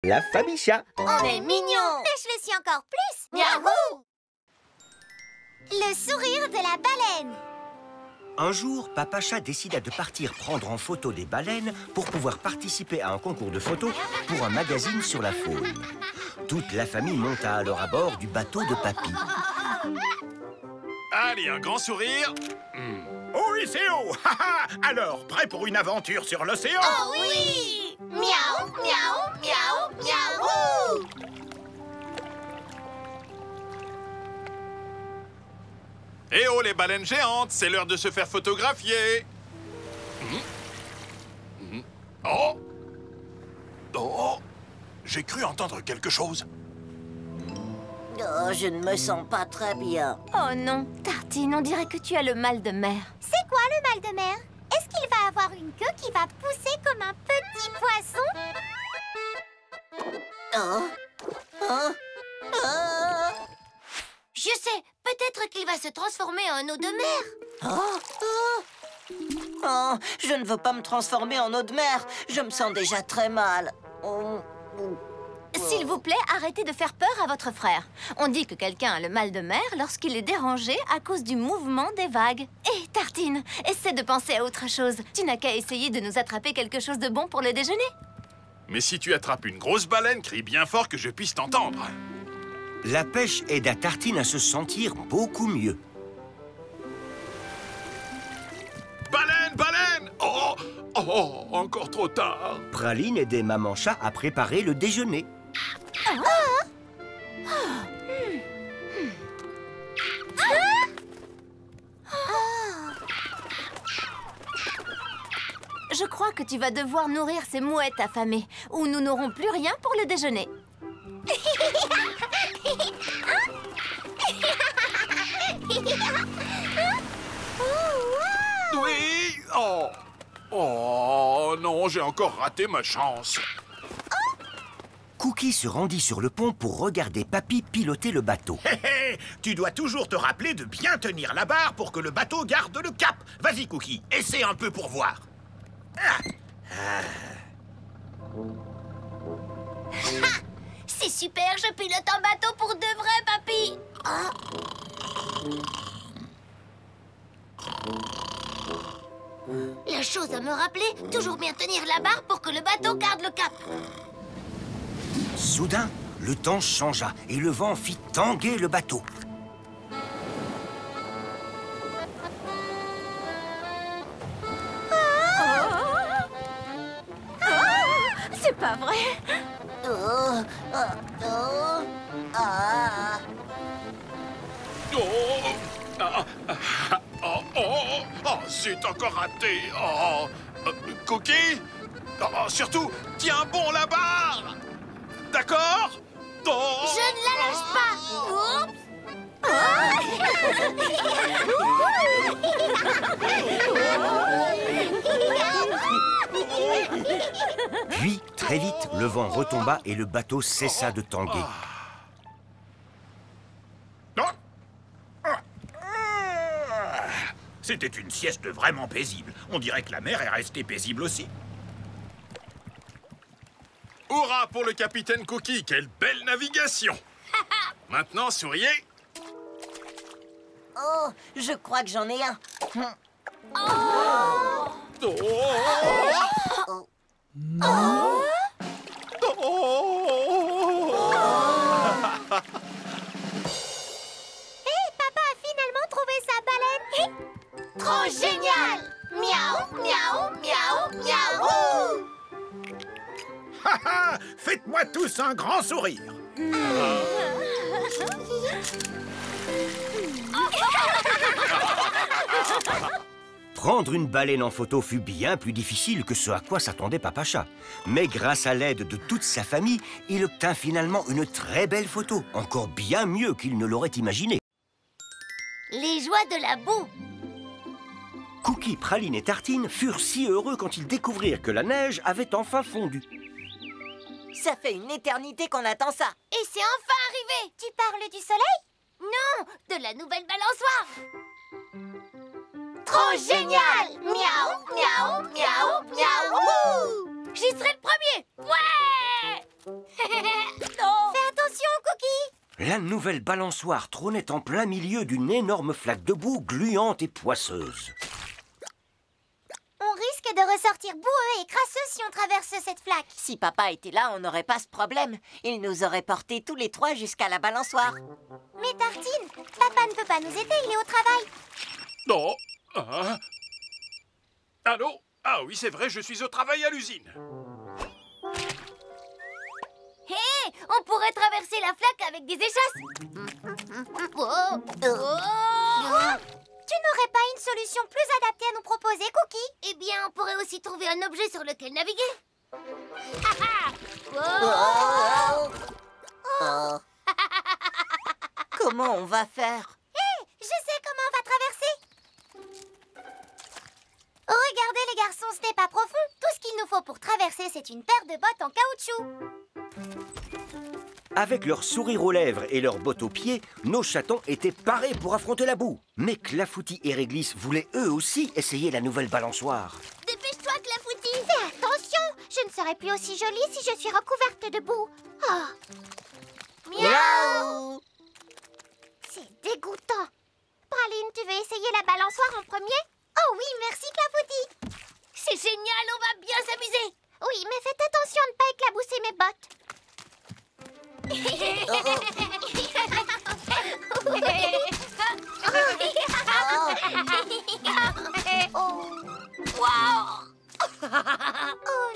La famille chat. On est mignons. Mais je le suis encore plus. Miaou. Le sourire de la baleine. Un jour, Papa Chat décida de partir prendre en photo des baleines pour pouvoir participer à un concours de photos pour un magazine sur la faune. Toute la famille monta alors à bord du bateau de Papy. Allez, un grand sourire. Oui, c'est haut. Alors, prêt pour une aventure sur l'océan? Oh oui! Miaou, miaou, miaou, miaou! Eh oh, les baleines géantes, c'est l'heure de se faire photographier. Oh! Oh! J'ai cru entendre quelque chose. Oh, je ne me sens pas très bien. Oh non, Tartine, on dirait que tu as le mal de mer. C'est quoi le mal de mer? Est-ce qu'il va avoir une queue qui va pousser comme un petit poisson? Oh. Oh. Oh. Je sais, peut-être qu'il va se transformer en eau de mer. Oh. Oh. Oh, je ne veux pas me transformer en eau de mer. Je me sens déjà très mal. Oh. S'il vous plaît, arrêtez de faire peur à votre frère. On dit que quelqu'un a le mal de mer lorsqu'il est dérangé à cause du mouvement des vagues. Hé, Tartine, essaie de penser à autre chose. Tu n'as qu'à essayer de nous attraper quelque chose de bon pour le déjeuner. Mais si tu attrapes une grosse baleine, crie bien fort que je puisse t'entendre. La pêche aida Tartine à se sentir beaucoup mieux. Baleine, baleine! Oh! Oh, encore trop tard. Praline aidait Maman Chat à préparer le déjeuner. Je crois que tu vas devoir nourrir ces mouettes affamées, ou nous n'aurons plus rien pour le déjeuner. Oui! Oh! Oh non, j'ai encore raté ma chance. Cookie se rendit sur le pont pour regarder Papy piloter le bateau. Tu dois toujours te rappeler de bien tenir la barre pour que le bateau garde le cap. Vas-y, Cookie, essaie un peu pour voir. C'est super, je pilote un bateau pour de vrai, papy. La chose à me rappeler, toujours bien tenir la barre pour que le bateau garde le cap. Soudain, le temps changea et le vent fit tanguer le bateau. C'est pas vrai. Oh. Oh. Oh. Ah. Oh! Ah, ah, oh, oh, oh, c'est encore raté. Oh! Cookie? Oh, surtout, tiens bon la barre! D'accord? Oh! Je ne la lâche pas. Oups. Puis, très vite, le vent retomba et le bateau cessa de tanguer. C'était une sieste vraiment paisible. On dirait que la mer est restée paisible aussi. Hurrah pour le capitaine Cookie! Quelle belle navigation! Maintenant, souriez! Oh, je crois que j'en ai un. Oh! Hé, papa a finalement trouvé sa baleine. Trop génial! Miaou, miaou, miaou, miaou! Faites-moi tous un grand sourire. Prendre une baleine en photo fut bien plus difficile que ce à quoi s'attendait Papa Chat. Mais grâce à l'aide de toute sa famille, il obtint finalement une très belle photo, encore bien mieux qu'il ne l'aurait imaginé. Les joies de la boue. Cookie, Praline et Tartine furent si heureux quand ils découvrirent que la neige avait enfin fondu. Ça fait une éternité qu'on attend ça. Et c'est enfin arrivé. Tu parles du soleil? Non, de la nouvelle balançoire. Trop génial! Miaou, miaou, miaou, miaou! J'y serai le premier! Ouais! Fais attention, Cookie. La nouvelle balançoire trônait en plein milieu d'une énorme flaque de boue gluante et poisseuse. On risque de ressortir boueux et crasseux si on traverse cette flaque. Si papa était là, on n'aurait pas ce problème. Il nous aurait portés tous les trois jusqu'à la balançoire. Mais Tartine, papa ne peut pas nous aider, il est au travail. Non. Ah. Allô? Ah oui, c'est vrai, je suis au travail à l'usine. Hé, on pourrait traverser la flaque avec des échasses. Tu n'aurais pas une solution plus adaptée à nous proposer, Cookie? Eh bien, on pourrait aussi trouver un objet sur lequel naviguer. Comment on va faire? Hé, je sais comment on va traverser. Regardez les garçons, ce n'est pas profond. Tout ce qu'il nous faut pour traverser, c'est une paire de bottes en caoutchouc. Avec leur sourire aux lèvres et leurs bottes aux pieds, nos chatons étaient parés pour affronter la boue. Mais Clafoutis et Réglisse voulaient eux aussi essayer la nouvelle balançoire. Dépêche-toi, Clafoutis. Fais attention, je ne serai plus aussi jolie si je suis recouverte de boue. Oh. Miaou. C'est dégoûtant. Praline, tu veux essayer la balançoire en premier? Oh oui, merci, Clafoutis. C'est génial, on va bien s'amuser. Oui, mais faites attention à ne pas éclabousser mes bottes. Oh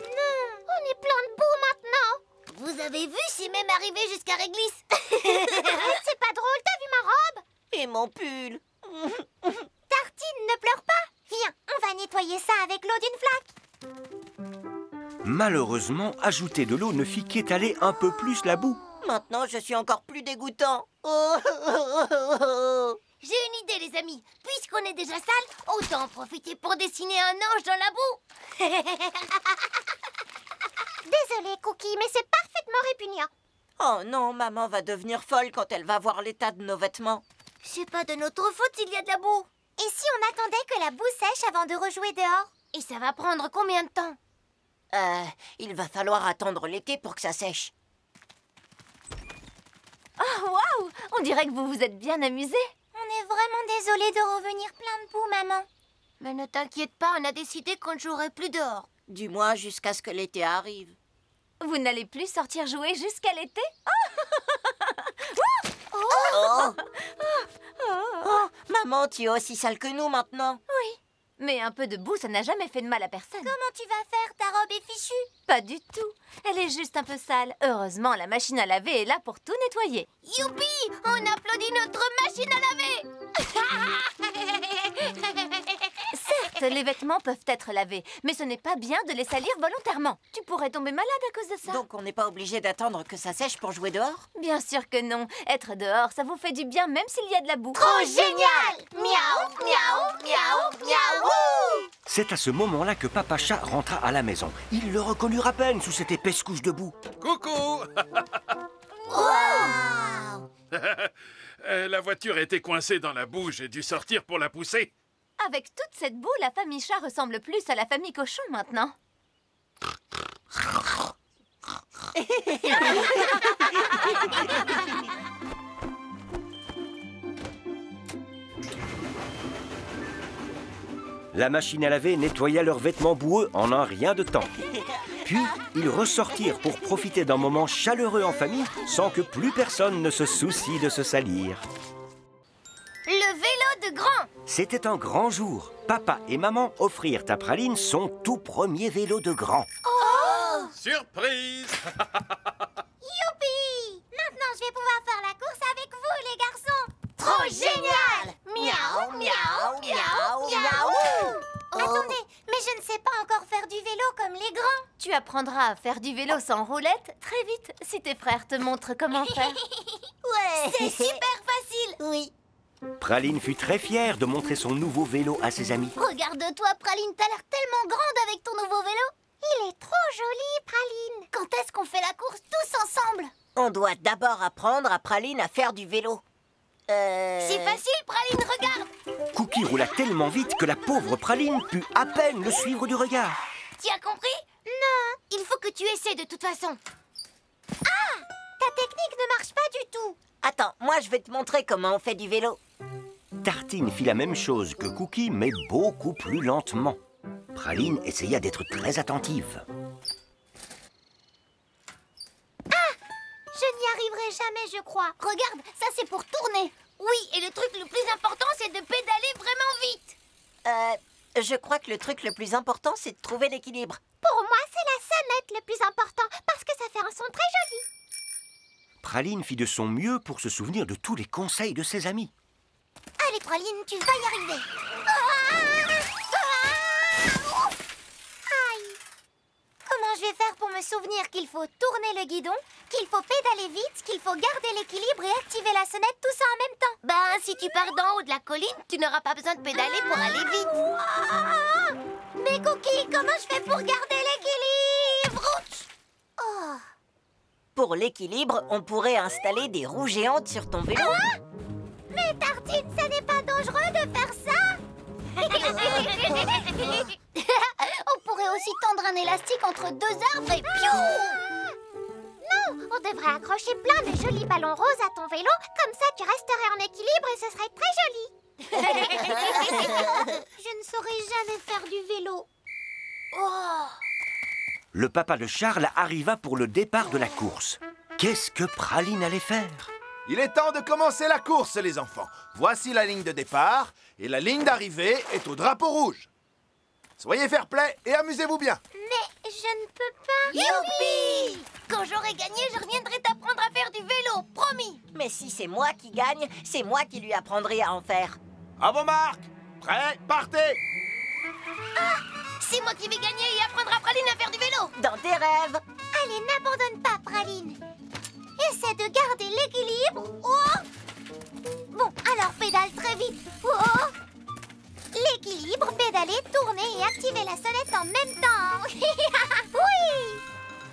non, on est plein de boue maintenant. Vous avez vu, c'est même arrivé jusqu'à Réglisse. C'est pas drôle, t'as vu ma robe? Et mon pull? Tartine, ne pleure pas. Viens, on va nettoyer ça avec l'eau d'une flaque. Malheureusement, ajouter de l'eau ne fit qu'étaler un peu plus la boue. Maintenant, je suis encore plus dégoûtant. J'ai une idée, les amis. Puisqu'on est déjà sale, autant en profiter pour dessiner un ange dans la boue. Désolée, Cookie, mais c'est parfaitement répugnant. Oh non, maman va devenir folle quand elle va voir l'état de nos vêtements. C'est pas de notre faute s'il y a de la boue. Et si on attendait que la boue sèche avant de rejouer dehors? Et ça va prendre combien de temps? Il va falloir attendre l'été pour que ça sèche. Oh, waouh! On dirait que vous vous êtes bien amusés. On est vraiment désolé de revenir plein de boue, maman. Mais ne t'inquiète pas, on a décidé qu'on ne jouerait plus dehors. Du moins jusqu'à ce que l'été arrive. Vous n'allez plus sortir jouer jusqu'à l'été? Oh, maman, tu es aussi sale que nous maintenant. Oui. Mais un peu de boue, ça n'a jamais fait de mal à personne. Comment tu vas faire? Ta robe est fichue. Pas du tout. Elle est juste un peu sale. Heureusement, la machine à laver est là pour tout nettoyer. Youpi! On applaudit notre machine à laver. Certes, les vêtements peuvent être lavés, mais ce n'est pas bien de les salir volontairement. Tu pourrais tomber malade à cause de ça. Donc on n'est pas obligé d'attendre que ça sèche pour jouer dehors? Bien sûr que non. Être dehors, ça vous fait du bien même s'il y a de la boue. Trop génial! Miaou, miaou, miaou, miaou! C'est à ce moment-là que Papa Chat rentra à la maison. Il le reconnut à peine sous cette épaisse couche de boue. Coucou. Wow! La voiture était coincée dans la boue, j'ai dû sortir pour la pousser. Avec toute cette boue, la famille chat ressemble plus à la famille cochon maintenant. La machine à laver nettoya leurs vêtements boueux en un rien de temps. Puis, ils ressortirent pour profiter d'un moment chaleureux en famille sans que plus personne ne se soucie de se salir. Le vélo de grand! C'était un grand jour. Papa et maman offrirent à Praline son tout premier vélo de grand. Surprise. Youpi! Maintenant, je vais pouvoir faire la course avec vous, les garçons! Trop génial! Miaou, miaou, miaou, miaou! Attendez, mais je ne sais pas encore faire du vélo comme les grands. Tu apprendras à faire du vélo sans roulette très vite si tes frères te montrent comment faire. Ouais. C'est super facile! Oui. Praline fut très fière de montrer son nouveau vélo à ses amis. Regarde-toi, Praline, t'as l'air tellement grande avec ton nouveau vélo. Il est trop joli, Praline. Quand est-ce qu'on fait la course tous ensemble? On doit d'abord apprendre à Praline à faire du vélo. C'est facile, Praline, regarde. Cookie roula tellement vite que la pauvre Praline put à peine le suivre du regard. Tu as compris? Non. Il faut que tu essaies de toute façon. Ta technique ne marche pas du tout. Attends, moi je vais te montrer comment on fait du vélo. Tartine fit la même chose que Cookie, mais beaucoup plus lentement. Praline essaya d'être très attentive. Je n'y arriverai jamais, je crois. Regarde, ça c'est pour tourner. Oui, et le truc le plus important, c'est de pédaler vraiment vite. Je crois que le truc le plus important, c'est de trouver l'équilibre. Pour moi, c'est la sonnette le plus important, parce que ça fait un son très joli. Praline fit de son mieux pour se souvenir de tous les conseils de ses amis. Allez, Praline, tu vas y arriver. Aïe. Comment je vais faire pour me souvenir qu'il faut tourner le guidon, qu'il faut pédaler vite, qu'il faut garder l'équilibre et activer la sonnette, tout ça en même temps? Ben, si tu pars d'en haut de la colline, tu n'auras pas besoin de pédaler pour aller vite. Mais Cookie, comment je fais pour garder l'équilibre? Oh. Pour l'équilibre, on pourrait installer des roues géantes sur ton vélo. Mais Tartine, ça n'est pas dangereux de faire ça? On pourrait aussi tendre un élastique entre deux arbres et piou! Non, on devrait accrocher plein de jolis ballons roses à ton vélo, comme ça tu resterais en équilibre et ce serait très joli. Je ne saurais jamais faire du vélo. Oh. Le papa de Charles arriva pour le départ de la course. Qu'est-ce que Praline allait faire? Il est temps de commencer la course, les enfants. Voici la ligne de départ et la ligne d'arrivée est au drapeau rouge. Soyez fair-play et amusez-vous bien. Mais je ne peux pas. Youpi! Quand j'aurai gagné, je reviendrai t'apprendre à faire du vélo, promis! Mais si c'est moi qui gagne, c'est moi qui lui apprendrai à en faire. À vos marques. Prêts? Partez. C'est moi qui vais gagner et apprendre à Praline à faire du vélo! Dans tes rêves. Allez, n'abandonne pas, Praline. Essaie de garder l'équilibre. Oh. Bon, alors pédale très vite. Oh. L'équilibre, pédaler, tourner et activer la sonnette en même temps. Oui.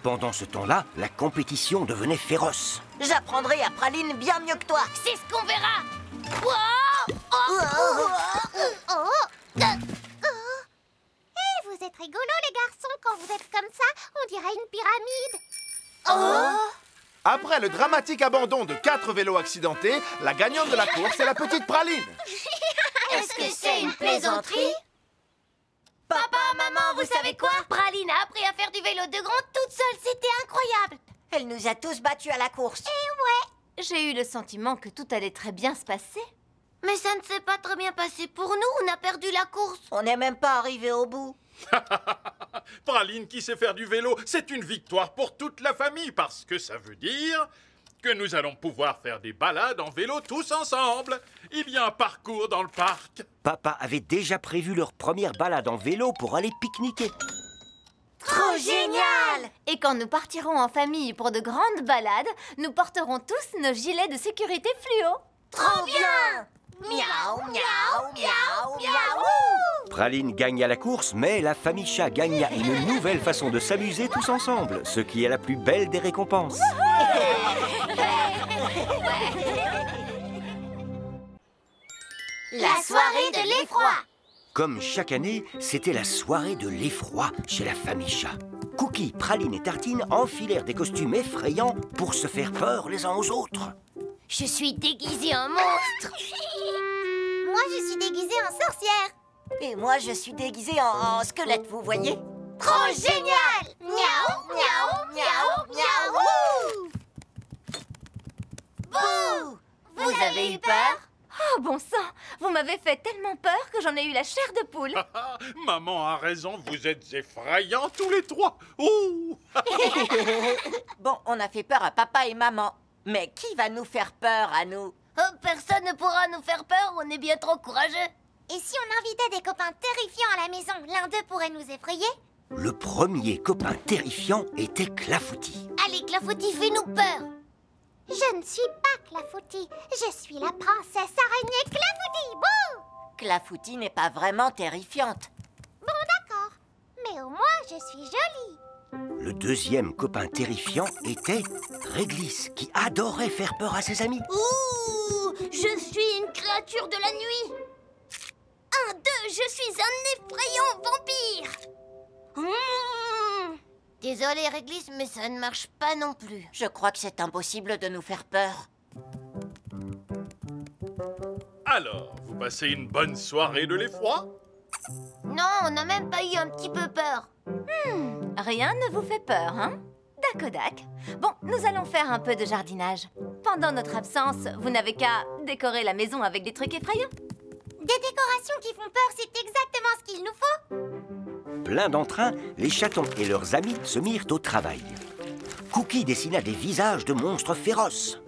Pendant ce temps-là, la compétition devenait féroce. J'apprendrai à Praline bien mieux que toi. C'est ce qu'on verra! Wow! Eh, vous êtes rigolos, les garçons, quand vous êtes comme ça, on dirait une pyramide. Après le dramatique abandon de 4 vélos accidentés, la gagnante de la course est la petite Praline. Est-ce que c'est une plaisanterie? Papa, maman, vous savez quoi? Praline a appris à faire du vélo de grande toute seule, c'était incroyable! Elle nous a tous battus à la course. J'ai eu le sentiment que tout allait très bien se passer. Mais ça ne s'est pas très bien passé pour nous, on a perdu la course. On n'est même pas arrivé au bout. Praline qui sait faire du vélo, c'est une victoire pour toute la famille parce que ça veut dire que nous allons pouvoir faire des balades en vélo tous ensemble. Il y a un parcours dans le parc. Papa avait déjà prévu leur première balade en vélo pour aller pique-niquer. Trop génial! Et quand nous partirons en famille pour de grandes balades, nous porterons tous nos gilets de sécurité fluo. Trop bien! Miaou, miaou, miaou, miaou! Praline gagna la course, mais la famille chat gagna une nouvelle façon de s'amuser tous ensemble, ce qui est la plus belle des récompenses. La soirée de l'effroi. Comme chaque année, c'était la soirée de l'effroi chez la famille chat. Cookie, Praline et Tartine enfilèrent des costumes effrayants pour se faire peur les uns aux autres. Je suis déguisée en monstre. Moi, je suis déguisée en sorcière. Et moi, je suis déguisée en squelette, vous voyez? Trop génial! Miaou, miaou, miaou, miaou! Bouh! Vous avez eu peur? Oh bon sang, vous m'avez fait tellement peur que j'en ai eu la chair de poule. Maman a raison, vous êtes effrayants tous les trois. Oh! Bon, on a fait peur à papa et maman. Mais qui va nous faire peur à nous? Oh, personne ne pourra nous faire peur, on est bien trop courageux. Et si on invitait des copains terrifiants à la maison, l'un d'eux pourrait nous effrayer? Le premier copain terrifiant était Clafoutis. Allez, Clafoutis, fais-nous peur. Je ne suis pas Clafoutis, je suis la princesse araignée Clafoutis. Bouh! Clafoutis n'est pas vraiment terrifiante. Bon, d'accord. Mais au moins, je suis jolie. Le deuxième copain terrifiant était Réglisse, qui adorait faire peur à ses amis. Ouh, je suis une créature de la nuit. 1, 2, je suis un effrayant vampire. Désolée, Réglisse, mais ça ne marche pas non plus. Je crois que c'est impossible de nous faire peur. Alors, vous passez une bonne soirée de l'effroi? Non, on n'a même pas eu un petit peu peur. Rien ne vous fait peur, hein? Dakodak. Bon, nous allons faire un peu de jardinage. Pendant notre absence, vous n'avez qu'à décorer la maison avec des trucs effrayants. Des décorations qui font peur, c'est exactement ce qu'il nous faut. Plein d'entrain, les chatons et leurs amis se mirent au travail. Cookie dessina des visages de monstres féroces.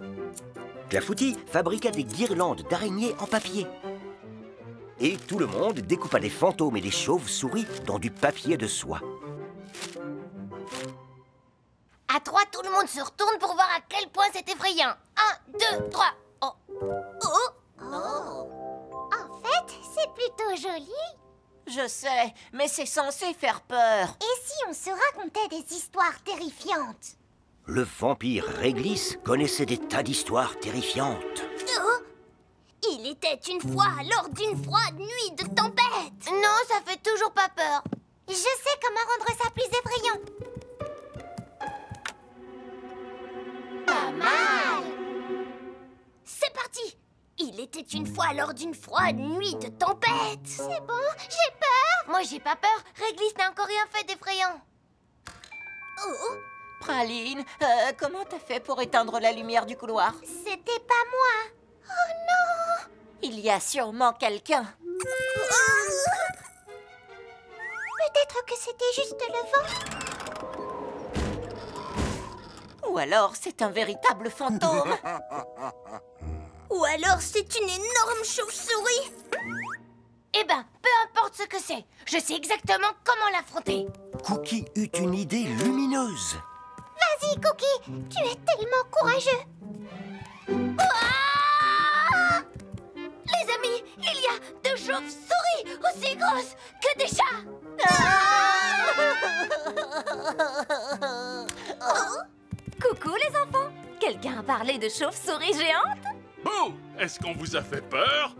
Clafoutis fabriqua des guirlandes d'araignées en papier. Et tout le monde découpa des fantômes et des chauves-souris dans du papier de soie. À 3, tout le monde se retourne pour voir à quel point c'est effrayant. 1, 2, 3. Oh. En fait, c'est plutôt joli. Je sais, mais c'est censé faire peur. Et si on se racontait des histoires terrifiantes? Le vampire Réglisse connaissait des tas d'histoires terrifiantes. Il était une fois lors d'une froide nuit de tempête. Non, ça fait toujours pas peur. Je sais comment rendre ça plus effrayant. Pas mal. C'est parti. Il était une fois lors d'une froide nuit de tempête. C'est bon, j'ai peur. Moi, j'ai pas peur. Réglisse n'a encore rien fait d'effrayant. Praline, comment t'as fait pour éteindre la lumière du couloir? C'était pas moi. Oh non. Il y a sûrement quelqu'un. Peut-être que c'était juste le vent. Ou alors c'est un véritable fantôme. Ou alors c'est une énorme chauve-souris. Eh ben, peu importe ce que c'est, je sais exactement comment l'affronter. Cookie eut une idée lumineuse. Vas-y, Cookie, tu es tellement courageux. Ah! Les amis, il y a 2 chauves-souris aussi grosses que des chats. Coucou les enfants! Quelqu'un a parlé de chauve-souris géante? Bouh! Est-ce qu'on vous a fait peur?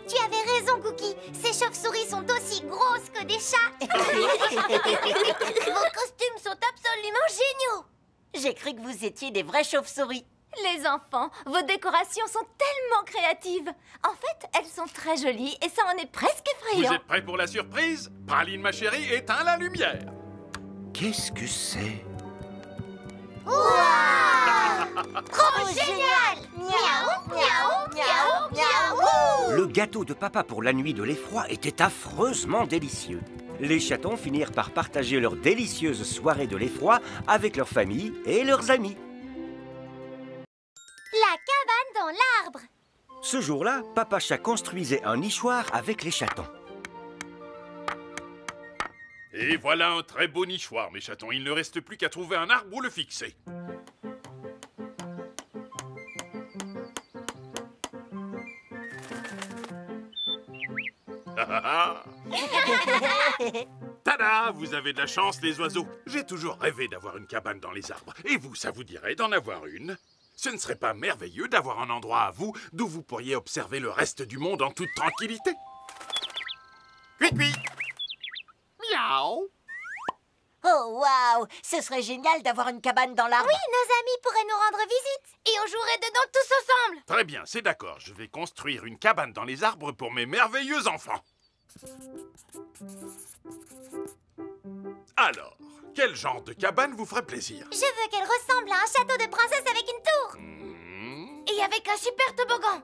Tu avais raison, Cookie. Ces chauves-souris sont aussi grosses que des chats. Vos costumes sont absolument géniaux. J'ai cru que vous étiez des vraies chauves-souris. Les enfants, vos décorations sont tellement créatives. En fait, elles sont très jolies et ça en est presque Vous effrayant. êtes prêts pour la surprise? Praline, ma chérie, éteins la lumière. Qu'est-ce que c'est? Trop génial. Miaou, miaou, miaou, miaou. Le gâteau de papa pour la nuit de l'effroi était affreusement délicieux. Les chatons finirent par partager leur délicieuse soirée de l'effroi avec leur famille et leurs amis. La cabane dans l'arbre. Ce jour-là, Papa Chat construisait un nichoir avec les chatons. Et voilà un très beau nichoir, mes chatons. Il ne reste plus qu'à trouver un arbre où le fixer. Tada! Vous avez de la chance, les oiseaux. J'ai toujours rêvé d'avoir une cabane dans les arbres. Et vous, ça vous dirait d'en avoir une? Ce ne serait pas merveilleux d'avoir un endroit à vous d'où vous pourriez observer le reste du monde en toute tranquillité? Cui-cui! Miaou! Oh, waouh! Ce serait génial d'avoir une cabane dans l'arbre. Oui, nos amis pourraient nous rendre visite. Et on jouerait dedans tous ensemble. Très bien, c'est d'accord. Je vais construire une cabane dans les arbres pour mes merveilleux enfants. Alors, quel genre de cabane vous ferait plaisir? Je veux qu'elle ressemble à un château de princesse avec une tour. Et avec un super toboggan.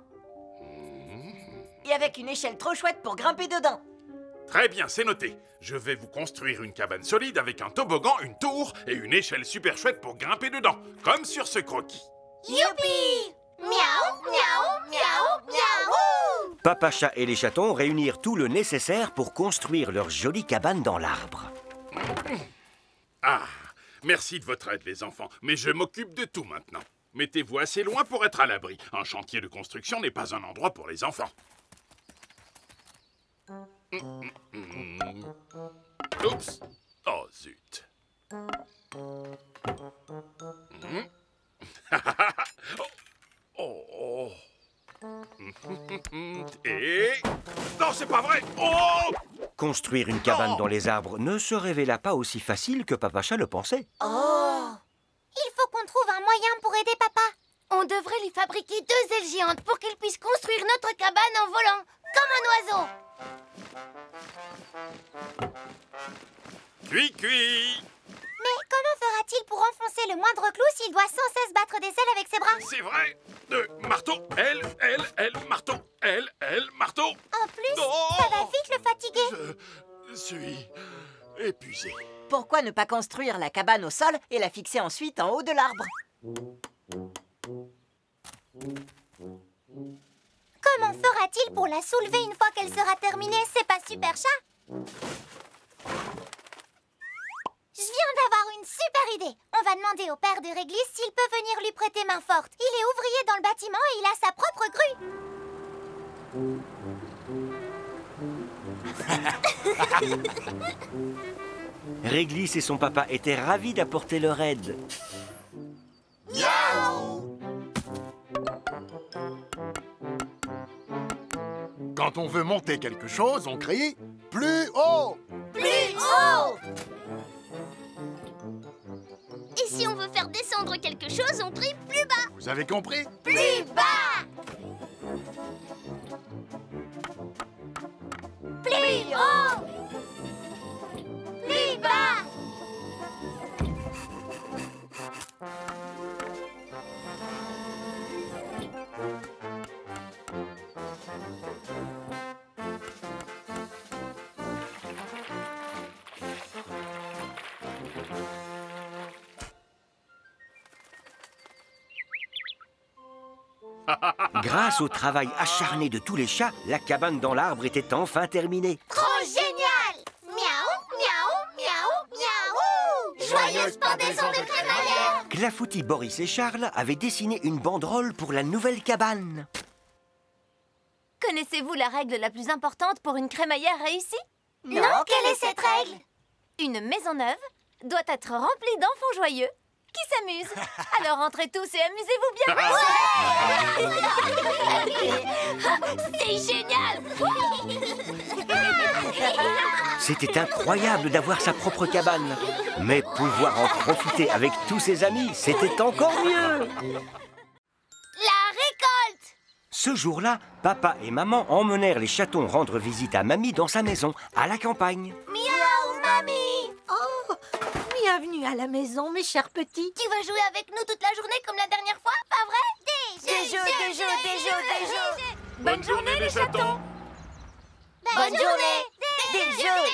Et avec une échelle trop chouette pour grimper dedans. Très bien, c'est noté. Je vais vous construire une cabane solide avec un toboggan, une tour et une échelle super chouette pour grimper dedans, comme sur ce croquis. Youpi! Miaou, miaou, miaou, miaou. Papa Chat et les chatons réunirent tout le nécessaire pour construire leur jolie cabane dans l'arbre. Ah, merci de votre aide, les enfants, mais je m'occupe de tout maintenant. Mettez-vous assez loin pour être à l'abri. Un chantier de construction n'est pas un endroit pour les enfants. Oups! Oh, zut! Oh! Et... Non, c'est pas vrai! Oh! Construire une cabane dans les arbres ne se révéla pas aussi facile que Papacha le pensait. Oh! Il faut qu'on trouve un moyen pour aider papa. On devrait lui fabriquer 2 ailes géantes pour qu'il puisse construire notre cabane en volant, comme un oiseau. Cui, cui. Mais comment fera-t-il pour enfoncer le moindre clou s'il doit sans cesse battre des ailes avec ses bras? C'est vrai. Marteau, elle, marteau, elle, marteau. En plus, Oh! ça va vite le fatiguer. Je suis épuisé. Pourquoi ne pas construire la cabane au sol et la fixer ensuite en haut de l'arbre? Comment fera-t-il pour la soulever une fois qu'elle sera terminée? C'est pas super chat? Je viens d'avoir une super idée. On va demander au père de Réglisse s'il peut venir lui prêter main forte. Il est ouvrier dans le bâtiment et il a sa propre grue. Réglisse et son papa étaient ravis d'apporter leur aide. Quand on veut monter quelque chose, on crie plus haut. Plus haut! Et si on veut faire descendre quelque chose, on crie plus bas. Vous avez compris? Plus bas! Plus haut! Plus bas! Grâce au travail acharné de tous les chats, la cabane dans l'arbre était enfin terminée. Trop génial! Miaou, miaou, miaou, miaou! Joyeuse pendaison de crémaillère! Clafoutis, Boris et Charles avaient dessiné une banderole pour la nouvelle cabane. Connaissez-vous la règle la plus importante pour une crémaillère réussie? Non, quelle est cette règle? Une maison neuve doit être remplie d'enfants joyeux qui s'amusent. Alors entrez tous et amusez-vous bien. C'est génial! C'était incroyable d'avoir sa propre cabane. Mais pouvoir en profiter avec tous ses amis, c'était encore mieux. La récolte! Ce jour-là, papa et maman emmenèrent les chatons rendre visite à mamie dans sa maison, à la campagne. Miaou, mamie! Oh, bienvenue à la maison, mes chers petits. Tu vas jouer avec nous toute la journée comme la dernière fois, pas vrai? Des jeux! Bonne journée les chatons! Bonne journée! Des jeux!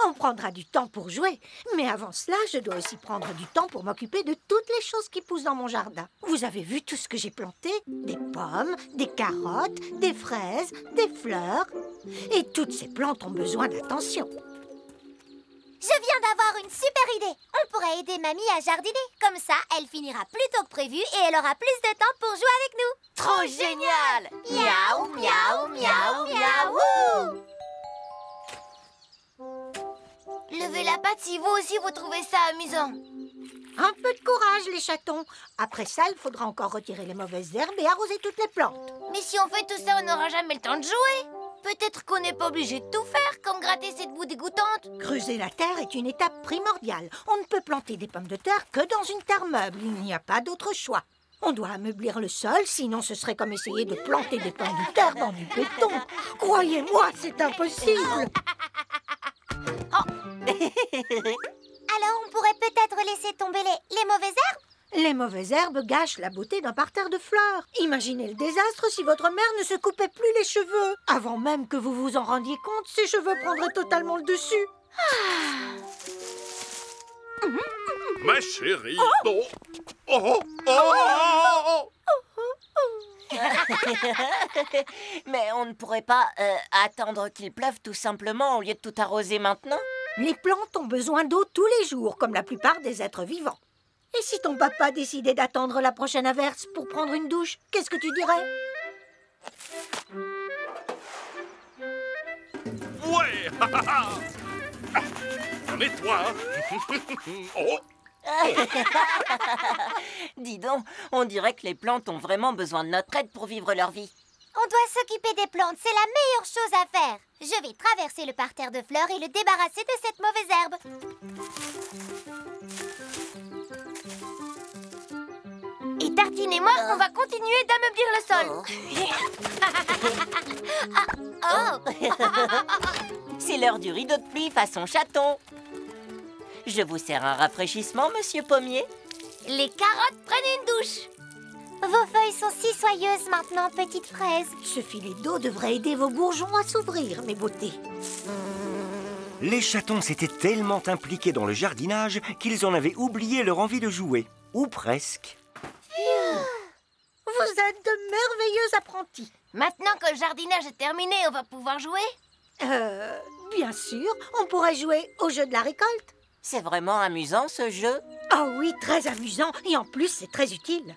On prendra du temps pour jouer. Mais avant cela, je dois aussi prendre du temps pour m'occuper de toutes les choses qui poussent dans mon jardin. Vous avez vu tout ce que j'ai planté? Des pommes, des carottes, des fraises, des fleurs. Et toutes ces plantes ont besoin d'attention. Je viens d'avoir une super idée. On pourrait aider mamie à jardiner. Comme ça, elle finira plus tôt que prévu et elle aura plus de temps pour jouer avec nous. Trop génial! Miaou, miaou, miaou, miaou! Levez la patte si vous aussi vous trouvez ça amusant. Un peu de courage, les chatons. Après ça, il faudra encore retirer les mauvaises herbes et arroser toutes les plantes. Mais si on fait tout ça, on n'aura jamais le temps de jouer. Peut-être qu'on n'est pas obligé de tout faire, comme gratter cette boue dégoûtante. Creuser la terre est une étape primordiale. On ne peut planter des pommes de terre que dans une terre meuble. Il n'y a pas d'autre choix. On doit ameublir le sol, sinon ce serait comme essayer de planter des pommes de terre dans du béton. Croyez-moi, c'est impossible. Alors on pourrait peut-être laisser tomber les mauvaises herbes? Les mauvaises herbes gâchent la beauté d'un parterre de fleurs. Imaginez le désastre si votre mère ne se coupait plus les cheveux. Avant même que vous vous en rendiez compte, ses cheveux prendraient totalement le dessus. Ma chérie. Oh. Mais on ne pourrait pas attendre qu'il pleuve tout simplement au lieu de tout arroser maintenant? Les plantes ont besoin d'eau tous les jours, comme la plupart des êtres vivants. Et si ton papa décidait d'attendre la prochaine averse pour prendre une douche, qu'est-ce que tu dirais? Ouais. On nettoie. Oh. Dis donc, on dirait que les plantes ont vraiment besoin de notre aide pour vivre leur vie. On doit s'occuper des plantes, c'est la meilleure chose à faire. Je vais traverser le parterre de fleurs et le débarrasser de cette mauvaise herbe. Et Tartine et moi, on va continuer d'ameublir le sol. C'est l'heure du rideau de pluie façon chaton. Je vous sers un rafraîchissement, monsieur Pommier? Les carottes prennent une douche. Vos feuilles sont si soyeuses maintenant, petite fraise. Ce filet d'eau devrait aider vos bourgeons à s'ouvrir, mes beautés. Les chatons s'étaient tellement impliqués dans le jardinage qu'ils en avaient oublié leur envie de jouer. Ou presque. Vous êtes de merveilleux apprentis. Maintenant que le jardinage est terminé, on va pouvoir jouer? Bien sûr, on pourrait jouer au jeu de la récolte. C'est vraiment amusant, ce jeu. Oh oui, très amusant. Et en plus, c'est très utile.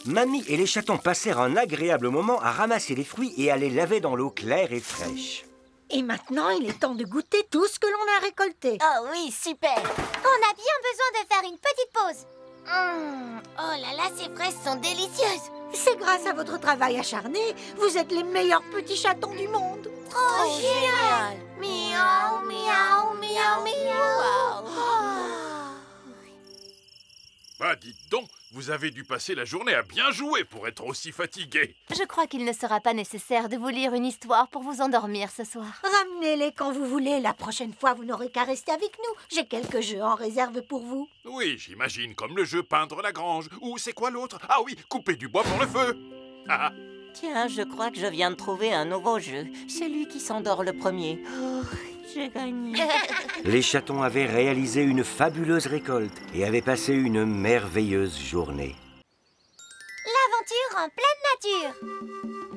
Mamie et les chatons passèrent un agréable moment à ramasser les fruits et à les laver dans l'eau claire et fraîche. Et maintenant, il est temps de goûter tout ce que l'on a récolté. Ah oui, super. On a bien besoin de faire une petite pause. Oh là là, ces fraises sont délicieuses. C'est grâce à votre travail acharné. Vous êtes les meilleurs petits chatons du monde. Trop génial. Miaou, miaou, miaou, miaou. Bah dites donc, vous avez dû passer la journée à bien jouer pour être aussi fatigué. Je crois qu'il ne sera pas nécessaire de vous lire une histoire pour vous endormir ce soir. Ramenez-les quand vous voulez. La prochaine fois, vous n'aurez qu'à rester avec nous. J'ai quelques jeux en réserve pour vous. Oui, j'imagine, comme le jeu Peindre la grange. Ou c'est quoi l'autre? Ah oui, couper du bois pour le feu. Ah, Tiens, je crois que je viens de trouver un nouveau jeu. Celui qui s'endort le premier. Oh, j'ai gagné. Les chatons avaient réalisé une fabuleuse récolte et avaient passé une merveilleuse journée. L'aventure en pleine nature.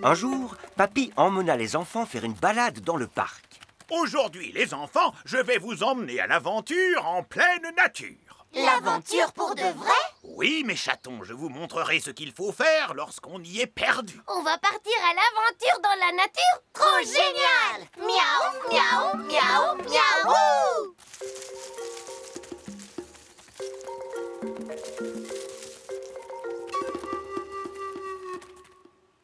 Un jour, Papy emmena les enfants faire une balade dans le parc. Aujourd'hui, les enfants, je vais vous emmener à l'aventure en pleine nature. L'aventure pour de vrai? Oui, mes chatons, je vous montrerai ce qu'il faut faire lorsqu'on y est perdu. On va partir à l'aventure dans la nature? Trop génial! Miaou, miaou, miaou, miaou!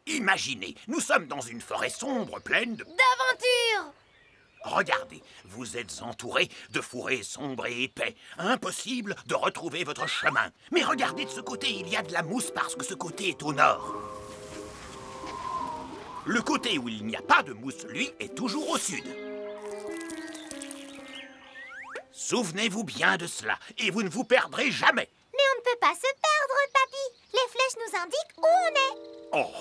Imaginez, nous sommes dans une forêt sombre pleine de... D'aventure! Regardez, vous êtes entourés de fourrés sombres et épais. Impossible de retrouver votre chemin. Mais regardez de ce côté, il y a de la mousse parce que ce côté est au nord. Le côté où il n'y a pas de mousse, lui, est toujours au sud. Souvenez-vous bien de cela, et vous ne vous perdrez jamais. Mais on ne peut pas se perdre, papy. Les flèches nous indiquent où on est. Oh!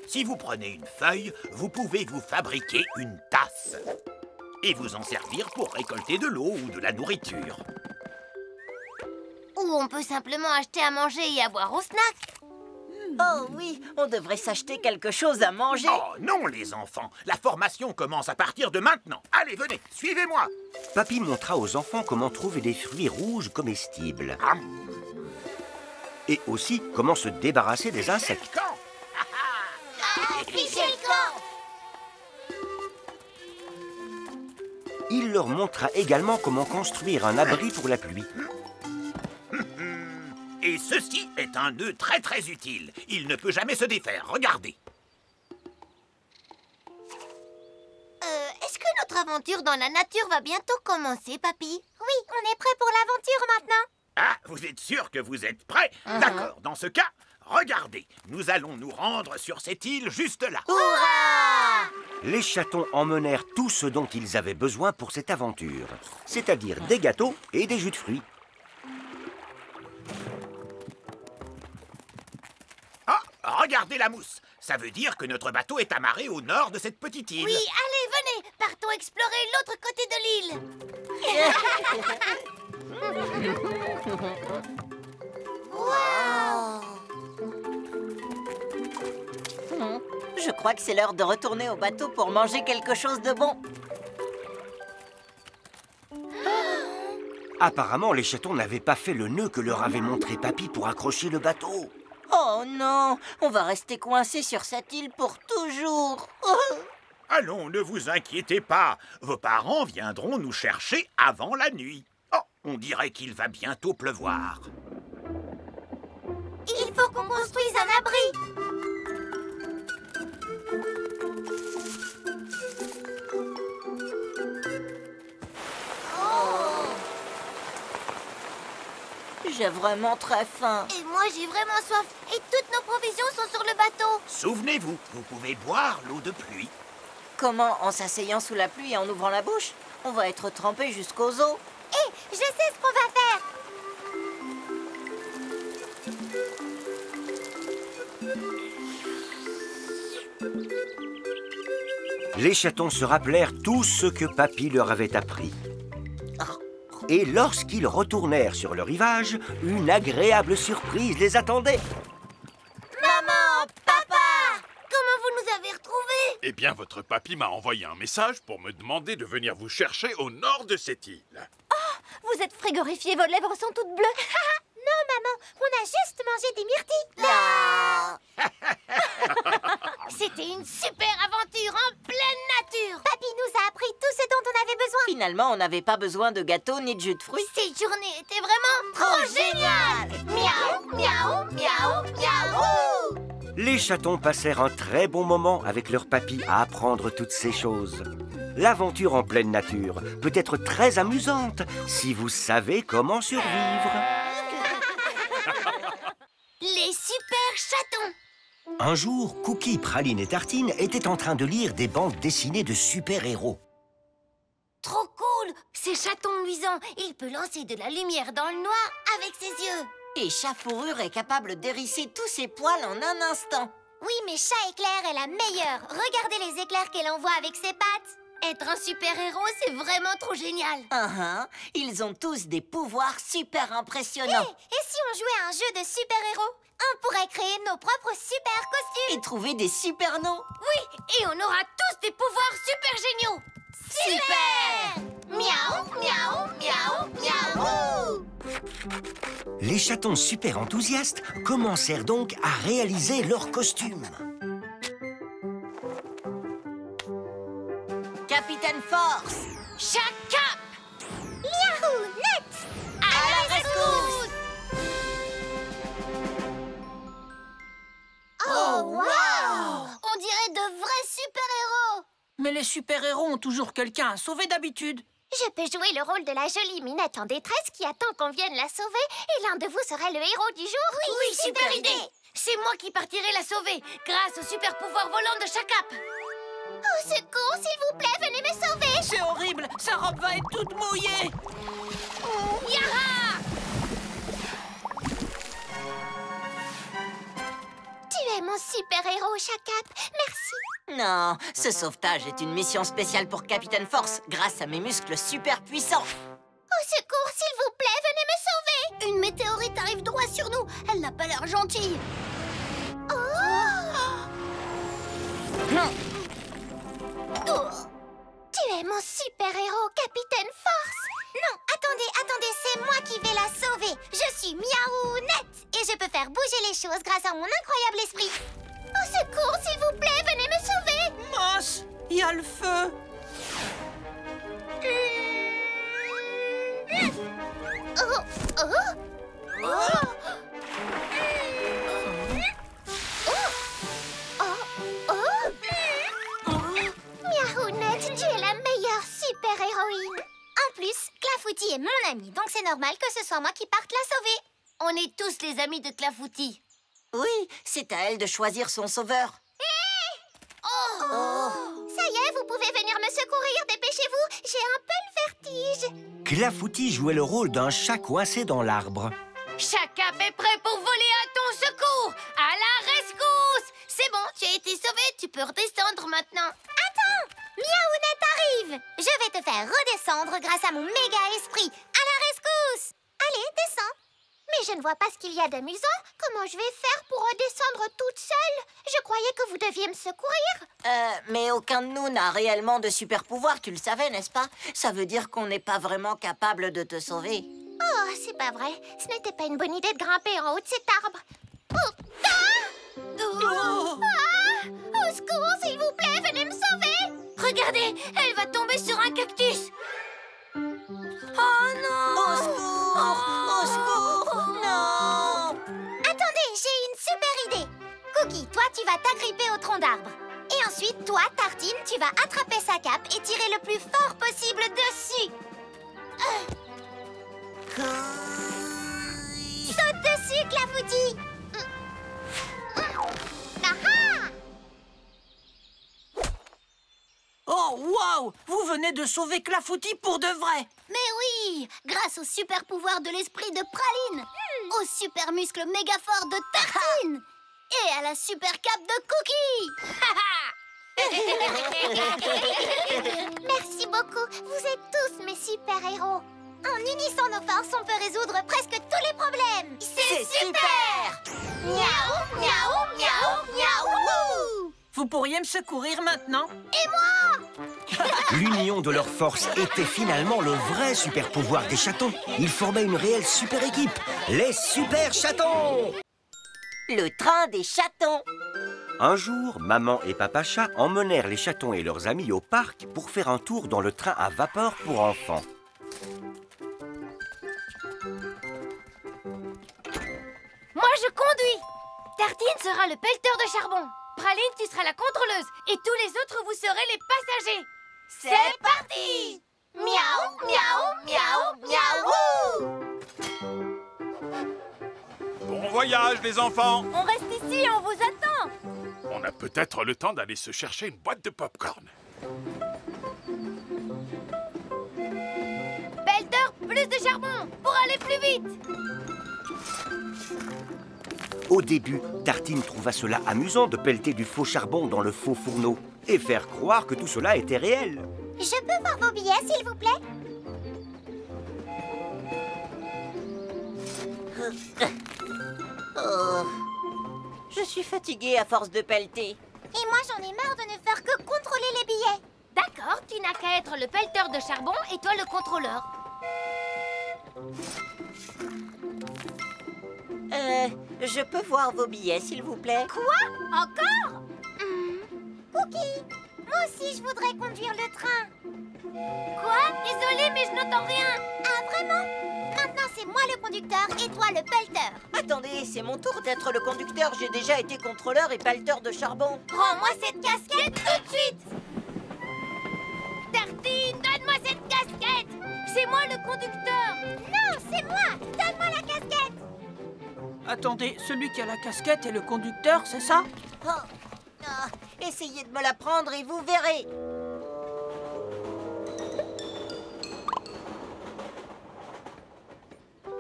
Si vous prenez une feuille, vous pouvez vous fabriquer une tasse et vous en servir pour récolter de l'eau ou de la nourriture. Ou on peut simplement acheter à manger et à boire au snack. Oh oui, on devrait s'acheter quelque chose à manger. Oh non, les enfants, la formation commence à partir de maintenant. Allez, venez, suivez-moi. Papy montra aux enfants comment trouver des fruits rouges comestibles. Et aussi comment se débarrasser des insectes. Quand? Fichez le camp! Il leur montra également comment construire un abri pour la pluie. Et ceci est un nœud très très utile. Il ne peut jamais se défaire, regardez. Est-ce que notre aventure dans la nature va bientôt commencer, papy? Oui, on est prêt pour l'aventure maintenant. Ah, vous êtes sûr que vous êtes prêts? D'accord, dans ce cas, regardez. Nous allons nous rendre sur cette île juste là. Les chatons emmenèrent tout ce dont ils avaient besoin pour cette aventure, c'est-à-dire des gâteaux et des jus de fruits. Ah, regardez la mousse. Ça veut dire que notre bateau est amarré au nord de cette petite île. Oui, allez, venez, partons explorer l'autre côté de l'île. Je crois que c'est l'heure de retourner au bateau pour manger quelque chose de bon. Apparemment, les chatons n'avaient pas fait le nœud que leur avait montré Papy pour accrocher le bateau. Oh non, on va rester coincé sur cette île pour toujours. Oh. Allons, ne vous inquiétez pas. Vos parents viendront nous chercher avant la nuit. Oh, on dirait qu'il va bientôt pleuvoir. Il faut qu'on construise un abri. J'ai vraiment très faim. Et moi, j'ai vraiment soif. Et toutes nos provisions sont sur le bateau. Souvenez-vous, vous pouvez boire l'eau de pluie. Comment? En s'asseyant sous la pluie et en ouvrant la bouche? On va être trempé jusqu'aux os. Hé, je sais ce qu'on va faire. Les chatons se rappelèrent tout ce que Papy leur avait appris. Et lorsqu'ils retournèrent sur le rivage, une agréable surprise les attendait. Maman, papa, comment vous nous avez retrouvés? Eh bien, votre papy m'a envoyé un message pour me demander de venir vous chercher au nord de cette île. Vous êtes frigorifié, vos lèvres sont toutes bleues. Non, maman, on a juste mangé des myrtilles. C'était une super aventure en pleine nature. Papy nous a appris tout ce dont on avait besoin. Finalement, on n'avait pas besoin de gâteau ni de jus de fruits. Cette journée était vraiment trop géniale. Miaou, miaou, miaou, miaou. Les chatons passèrent un très bon moment avec leur papy à apprendre toutes ces choses. L'aventure en pleine nature peut être très amusante si vous savez comment survivre. Les super chatons. Un jour, Cookie, Praline et Tartine étaient en train de lire des bandes dessinées de super-héros. Trop cool. Ces chatons luisants, il peut lancer de la lumière dans le noir avec ses yeux. Et Chat Fourrure est capable d'hérisser tous ses poils en un instant. Oui, mais Chat Éclair est la meilleure. Regardez les éclairs qu'elle envoie avec ses pattes. Être un super-héros, c'est vraiment trop génial. Ils ont tous des pouvoirs super impressionnants. Et si on jouait à un jeu de super-héros? On pourrait créer nos propres super costumes. Et trouver des super noms. Oui, et on aura tous des pouvoirs super géniaux. Super! Miaou, miaou, miaou, miaou. Les chatons super enthousiastes commencèrent donc à réaliser leurs costumes. Capitaine Force! Chat Cap! Miaou, net! À la rescousse! Oh, wow! On dirait de vrais super-héros! Mais les super-héros ont toujours quelqu'un à sauver d'habitude. Je peux jouer le rôle de la jolie minette en détresse qui attend qu'on vienne la sauver et l'un de vous serait le héros du jour. Oui, super idée! C'est moi qui partirai la sauver grâce au super pouvoir volant de Chat Cap. Au secours, s'il vous plaît, venez me sauver! C'est horrible, sa robe va être toute mouillée. Yaha! Tu es mon super-héros, Chat Cap. Merci. Non, ce sauvetage est une mission spéciale pour Capitaine Force, grâce à mes muscles super puissants. Au secours, s'il vous plaît, venez me sauver! Une météorite arrive droit sur nous. Elle n'a pas l'air gentille. Oh! Tu es mon super-héros, Capitaine Force. Non, attendez, c'est moi qui vais la sauver. Je suis Miaou Net et je peux faire bouger les choses grâce à mon incroyable esprit. Au secours, s'il vous plaît, venez me sauver. Mince, il y a le feu. Miaounette, tu es la meilleure super-héroïne. En plus, Clafoutis est mon ami, donc c'est normal que ce soit moi qui parte la sauver. On est tous les amis de Clafoutis. Oui, c'est à elle de choisir son sauveur. Ça y est, vous pouvez venir me secourir, dépêchez-vous. J'ai un peu le vertige. Clafoutis jouait le rôle d'un chat coincé dans l'arbre. Chat Cap est prêt pour voler à ton secours. À la rescousse. C'est bon, tu as été sauvé, tu peux redescendre maintenant. Attends, Miaounette arrive. Je vais te faire redescendre grâce à mon méga esprit. À la rescousse. Allez, descends. Mais je ne vois pas ce qu'il y a d'amusant. Comment je vais faire pour redescendre toute seule? Je croyais que vous deviez me secourir. Mais aucun de nous n'a réellement de super pouvoir, tu le savais, n'est-ce pas? Ça veut dire qu'on n'est pas vraiment capable de te sauver. Oh, c'est pas vrai. Ce n'était pas une bonne idée de grimper en haut de cet arbre. Oh, ah! Au secours, s'il vous plaît, venez me sauver! Regardez, elle va tomber sur un cactus. Oh non! Au secours! Au secours! Non! Attendez, j'ai une super idée! Cookie, toi, tu vas t'agripper au tronc d'arbre. Et ensuite, toi, Tartine, tu vas attraper sa cape et tirer le plus fort possible dessus. Saute dessus, Clafoutis! Oh, waouh! Vous venez de sauver Clafoutis pour de vrai! Mais oui! Grâce au super pouvoir de l'esprit de Praline, au super muscle méga fort de Tartine et à la super cape de Cookie! Merci beaucoup! Vous êtes tous mes super-héros! En unissant nos forces, on peut résoudre presque tous les problèmes! C'est super! Miaou, miaou, miaou, miaou! Vous pourriez me secourir maintenant? Et moi? L'union de leurs forces était finalement le vrai super pouvoir des chatons. Ils formaient une réelle super équipe, les super chatons. Le train des chatons. Un jour, maman et papa chat emmenèrent les chatons et leurs amis au parc pour faire un tour dans le train à vapeur pour enfants. Moi, je conduis. Tartine sera le pelleteur de charbon. Praline, tu seras la contrôleuse. Et tous les autres, vous serez les passagers. C'est parti! Miaou, miaou, miaou, miaou! Bon voyage, les enfants! On reste ici et on vous attend. On a peut-être le temps d'aller se chercher une boîte de pop-corn. Pelleteur, plus de charbon pour aller plus vite. Au début, Tartine trouva cela amusant de pelleter du faux charbon dans le faux fourneau et faire croire que tout cela était réel. Je peux voir vos billets, s'il vous plaît? Oh. Je suis fatiguée à force de pelleter. Et moi, j'en ai marre de ne faire que contrôler les billets. D'accord, tu n'as qu'à être le pelleteur de charbon et toi le contrôleur. Je peux voir vos billets, s'il vous plaît? Quoi? Encore? Cookie, moi aussi, je voudrais conduire le train. Quoi? Désolée, mais je n'entends rien. Ah, vraiment? Maintenant, c'est moi le conducteur et toi le pelleteur. Attendez, c'est mon tour d'être le conducteur. J'ai déjà été contrôleur et pelleteur de charbon. Rends-moi cette casquette tout de suite. Tartine, donne-moi cette casquette. C'est moi le conducteur. Non, c'est moi. Donne-moi la casquette. Attendez, celui qui a la casquette est le conducteur, c'est ça? Oh. Ah, essayez de me la prendre et vous verrez.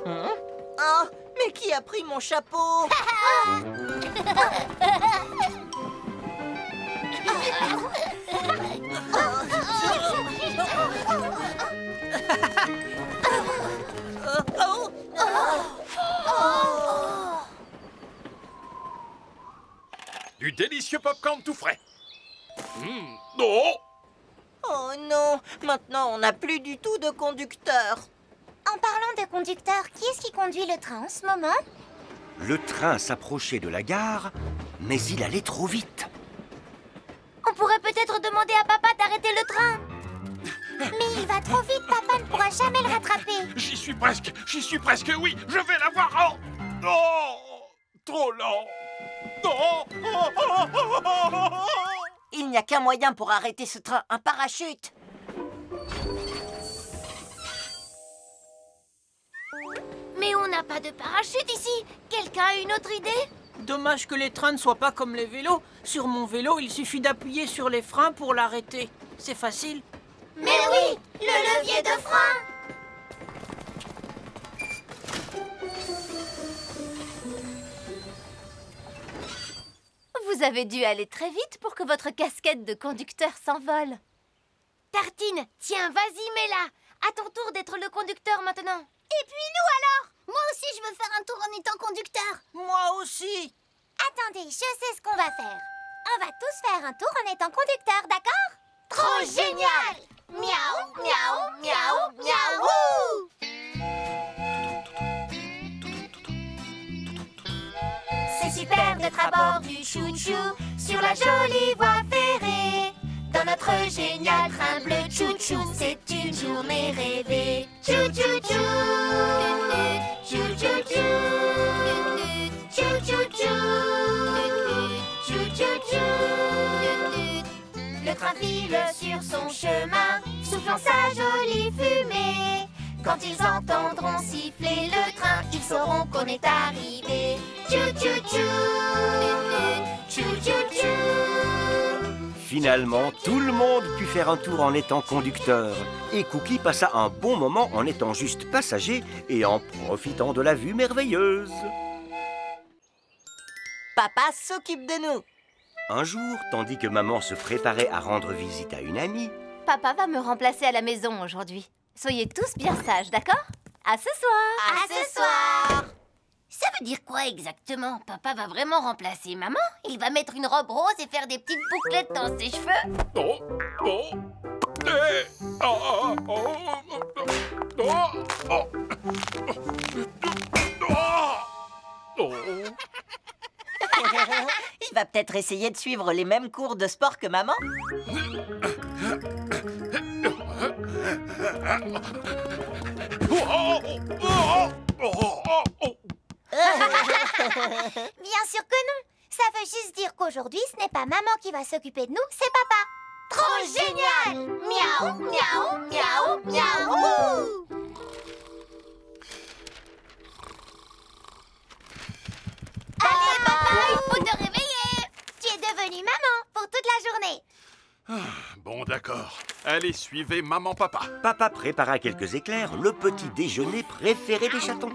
Oh, mais qui a pris mon chapeau? Du délicieux popcorn tout frais. Oh! Oh non, maintenant on n'a plus du tout de conducteur. En parlant de conducteur, qui est-ce qui conduit le train en ce moment? Le train s'approchait de la gare, mais il allait trop vite. On pourrait peut-être demander à papa d'arrêter le train. Mais il va trop vite, papa ne pourra jamais le rattraper. J'y suis presque, oui, je vais l'avoir. Oh, trop lent. Non. Il n'y a qu'un moyen pour arrêter ce train, un parachute. Mais on n'a pas de parachute ici. Quelqu'un a une autre idée? Dommage que les trains ne soient pas comme les vélos. Sur mon vélo, il suffit d'appuyer sur les freins pour l'arrêter. C'est facile. Mais oui, le levier de frein. Vous avez dû aller très vite pour que votre casquette de conducteur s'envole. Tartine, tiens, vas-y, mets-la. À ton tour d'être le conducteur maintenant. Et puis nous alors? Moi aussi, je veux faire un tour en étant conducteur. Moi aussi. Attendez, je sais ce qu'on va faire. On va tous faire un tour en étant conducteur, d'accord? Trop génial! Miaou, miaou, miaou, miaou! C'est super! super d'être à bord du chou-chou sur la jolie voie ferrée. Dans notre génial train bleu chou-chou, c'est une journée rêvée. Chou-chou-chou, chou-chou-chou, chou-chou-chou, chou-chou-chou. Le train file sur son chemin, soufflant sa jolie fumée. Quand ils entendront siffler le train, ils sauront qu'on est arrivé. Chou-chou-chou, chou-chou-chou. Finalement, tout le monde put faire un tour en étant conducteur. Et Cookie passa un bon moment en étant juste passager et en profitant de la vue merveilleuse. Papa s'occupe de nous. Un jour, tandis que maman se préparait à rendre visite à une amie, Papa va me remplacer à la maison aujourd'hui. Soyez tous bien sages, d'accord? À ce soir! À ce soir. Ça veut dire quoi exactement? Papa va vraiment remplacer maman? Il va mettre une robe rose et faire des petites bouclettes dans ses cheveux? Oh, oh, eh, oh, oh, oh, oh, oh, oh. Il va peut-être essayer de suivre les mêmes cours de sport que maman. Bien sûr que non. Ça veut juste dire qu'aujourd'hui, ce n'est pas maman qui va s'occuper de nous, c'est papa. Trop génial! Miaou, miaou, miaou, miaou. Allez, papa, il faut te réveiller! Tu es devenue maman pour toute la journée. Bon, d'accord. Allez, suivez maman-papa. papa prépara quelques éclairs, le petit déjeuner préféré des chatons.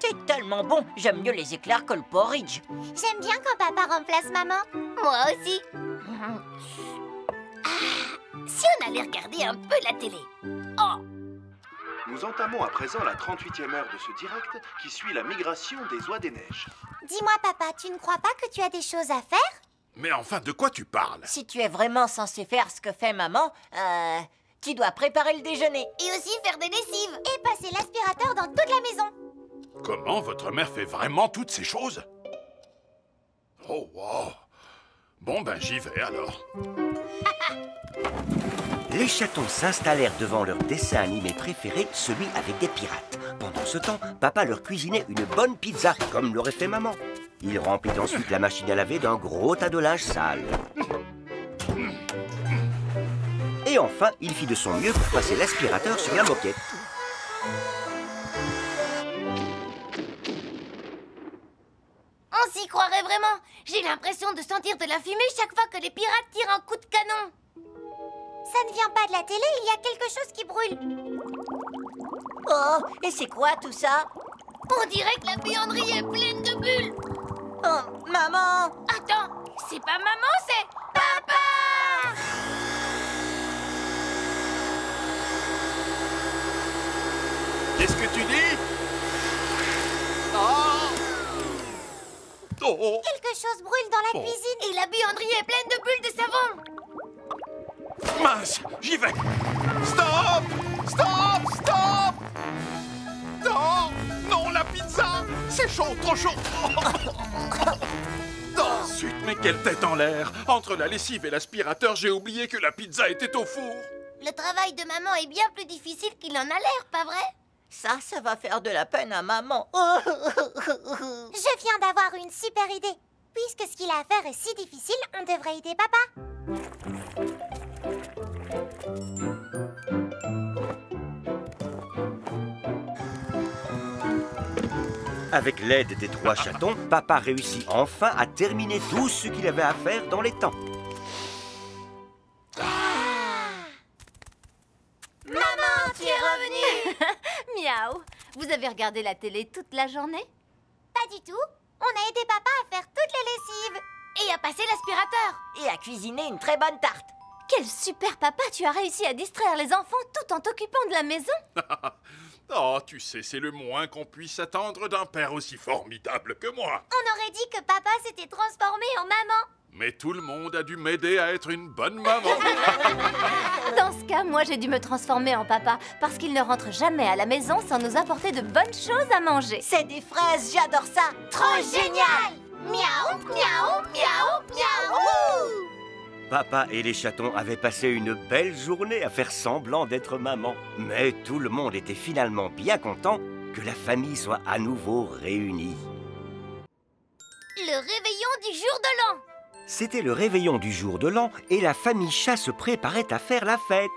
C'est tellement bon. J'aime mieux les éclairs que le porridge. J'aime bien quand papa remplace maman. Moi aussi. Si on allait regarder un peu la télé. Oh, Nous entamons à présent la 38e heure de ce direct qui suit la migration des oies des neiges. Dis-moi papa, tu ne crois pas que tu as des choses à faire? Mais enfin, de quoi tu parles? Si tu es vraiment censé faire ce que fait maman, tu dois préparer le déjeuner. et aussi faire des lessives. Et passer l'aspirateur dans toute la maison. Comment votre mère fait vraiment toutes ces choses? Oh, wow. Bon, ben, j'y vais alors. Les chatons s'installèrent devant leur dessin animé préféré, celui avec des pirates. Pendant ce temps, papa leur cuisinait une bonne pizza, comme l'aurait fait maman. Il remplit ensuite la machine à laver d'un gros tas de linge sale. Et enfin, il fit de son mieux pour passer l'aspirateur sur la moquette. On s'y croirait vraiment. J'ai l'impression de sentir de la fumée chaque fois que les pirates tirent un coup de canon. Ça ne vient pas de la télé, il y a quelque chose qui brûle. Oh, et c'est quoi tout ça? On dirait que la buanderie est pleine de bulles. Oh, maman! Attends, c'est pas maman, c'est papa! Qu'est-ce que tu dis? Oh! Oh! Quelque chose brûle dans la Oh. cuisine. Et la buanderie est pleine de bulles de savon. Mince, j'y vais. Stop! Stop! Stop! Non! Non, la pizza! C'est chaud, trop chaud! Oh, zut, mais quelle tête en l'air! Entre la lessive et l'aspirateur, j'ai oublié que la pizza était au four. Le travail de maman est bien plus difficile qu'il en a l'air, pas vrai? Ça va faire de la peine à maman. Je viens d'avoir une super idée. Puisque ce qu'il a à faire est si difficile, on devrait aider papa. Avec l'aide des 3 chatons, papa réussit enfin à terminer tout ce qu'il avait à faire dans les temps. Maman, tu es revenue. Miaou! Vous avez regardé la télé toute la journée? Pas du tout. On a aidé papa à faire toutes les lessives. Et à passer l'aspirateur. Et à cuisiner une très bonne tarte. Quel super papa! Tu as réussi à distraire les enfants tout en t'occupant de la maison? Oh, tu sais, c'est le moins qu'on puisse attendre d'un père aussi formidable que moi. On aurait dit que papa s'était transformé en maman. Mais tout le monde a dû m'aider à être une bonne maman. Dans ce cas, moi j'ai dû me transformer en papa parce qu'il ne rentre jamais à la maison sans nous apporter de bonnes choses à manger. C'est des fraises, j'adore ça. Trop génial. Miaou, miaou, miaou, miaou. Papa et les chatons avaient passé une belle journée à faire semblant d'être maman. Mais tout le monde était finalement bien content que la famille soit à nouveau réunie. Le réveillon du jour de l'an. C'était le réveillon du jour de l'an et la famille chat se préparait à faire la fête.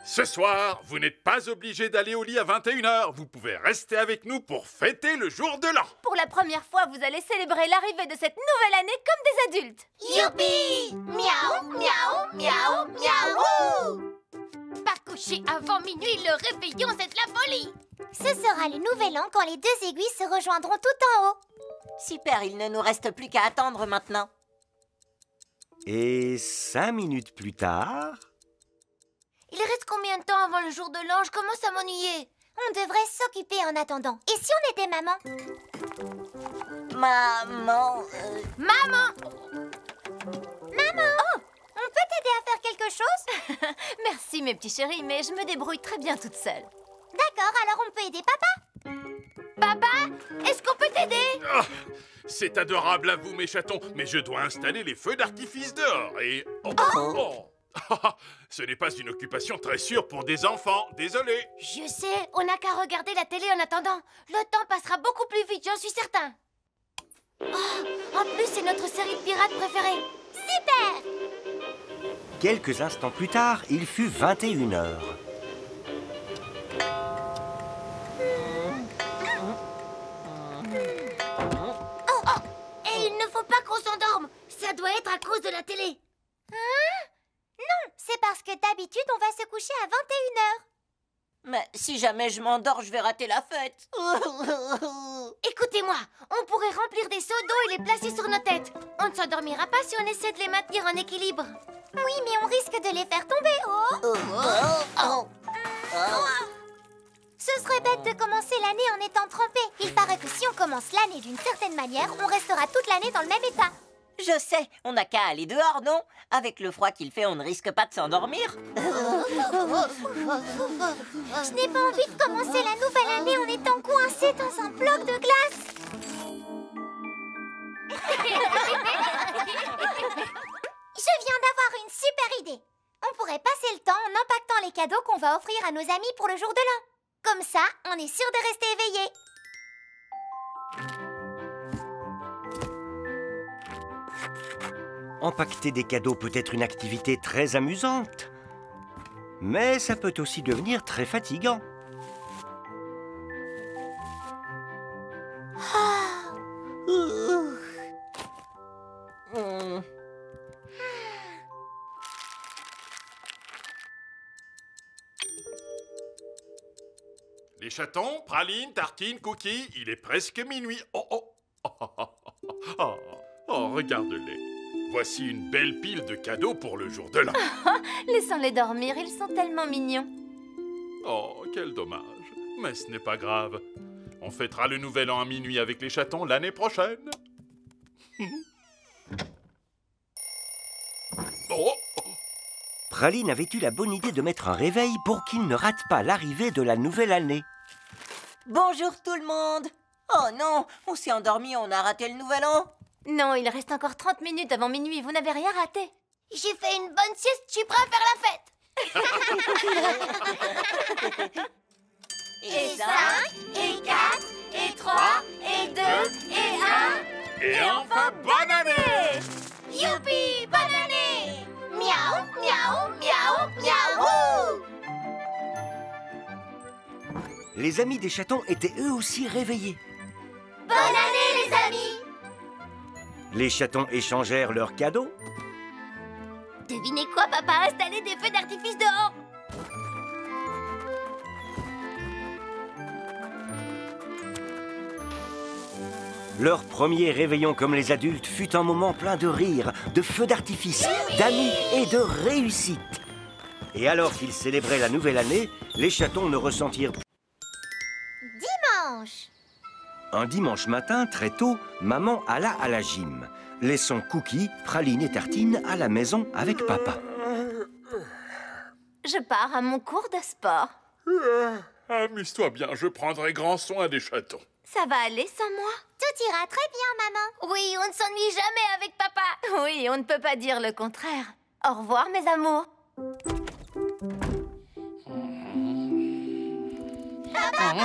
Ce soir, vous n'êtes pas obligé d'aller au lit à 21h. Vous pouvez rester avec nous pour fêter le jour de l'an. Pour la première fois, vous allez célébrer l'arrivée de cette nouvelle année comme des adultes. Youpi! Miaou, miaou, miaou, miaou. Pas coucher avant minuit, le réveillon, c'est de la folie. Ce sera le nouvel an quand les deux aiguilles se rejoindront tout en haut. Super, il ne nous reste plus qu'à attendre maintenant. Et 5 minutes plus tard... Il reste combien de temps avant le jour de l'an? Je commence à m'ennuyer. On devrait s'occuper en attendant. Et si on était maman? Maman... Maman! Maman! Oh, on peut t'aider à faire quelque chose? Merci mes petits chéris, mais je me débrouille très bien toute seule. D'accord, alors on peut aider papa? Papa, est-ce qu'on peut t'aider? Ah, c'est adorable à vous, mes chatons, mais je dois installer les feux d'artifice dehors et... Ce n'est pas une occupation très sûre pour des enfants, désolé. Je sais, on n'a qu'à regarder la télé en attendant. Le temps passera beaucoup plus vite, j'en suis certain. Oh, en plus, c'est notre série de pirates préférée. Super! Quelques instants plus tard, il fut 21h. Et il ne faut pas qu'on s'endorme. Ça doit être à cause de la télé. Non, c'est parce que d'habitude, on va se coucher à 21h. Mais si jamais je m'endors, je vais rater la fête. Écoutez-moi, on pourrait remplir des seaux d'eau et les placer sur nos têtes. On ne s'endormira pas si on essaie de les maintenir en équilibre. Oui, mais on risque de les faire tomber. Ce serait bête de commencer l'année en étant trempé. Il paraît que si on commence l'année d'une certaine manière, on restera toute l'année dans le même état. Je sais, on n'a qu'à aller dehors, non? Avec le froid qu'il fait, on ne risque pas de s'endormir. Je n'ai pas envie de commencer la nouvelle année en étant coincé dans un bloc de glace. Je viens d'avoir une super idée. On pourrait passer le temps en empaquetant les cadeaux qu'on va offrir à nos amis pour le jour de l'an. Comme ça, on est sûr de rester éveillé. Empaqueter des cadeaux peut être une activité très amusante, mais ça peut aussi devenir très fatigant. Les chatons, pralines, tartines, cookies, il est presque minuit. Regarde-les. Voici une belle pile de cadeaux pour le jour de l'an. Laissons-les dormir, ils sont tellement mignons. Oh, quel dommage. Mais ce n'est pas grave. On fêtera le nouvel an à minuit avec les chatons l'année prochaine. Praline avait eu la bonne idée de mettre un réveil pour qu'il ne rate pas l'arrivée de la nouvelle année. Bonjour tout le monde. Oh non, on s'est endormi, on a raté le nouvel an. Non, il reste encore 30 minutes avant minuit, vous n'avez rien raté. J'ai fait une bonne sieste, je suis prêt à faire la fête. Et 5, et 4, et 3, et 2, et 1. Et enfin, bonne année! Youpi, bonne année! Miaou, miaou, miaou, miaou! Les amis des chatons étaient eux aussi réveillés. Bonne année, les amis! Les chatons échangèrent leurs cadeaux. Devinez quoi, papa a installé des feux d'artifice dehors. Leur premier réveillon comme les adultes fut un moment plein de rire, de feux d'artifice, d'amis et de réussite. Et alors qu'ils célébraient la nouvelle année, les chatons ne ressentirent plus. Dimanche. Un dimanche matin, très tôt, maman alla à la gym, laissant Cookie, Praline et Tartine à la maison avec papa. Je pars à mon cours de sport. Amuse-toi bien, je prendrai grand soin des chatons. Ça va aller sans moi? Tout Tout ira très bien, maman. Oui, on ne s'ennuie jamais avec papa. Oui, on ne peut pas dire le contraire. Au revoir, mes amours. Papa,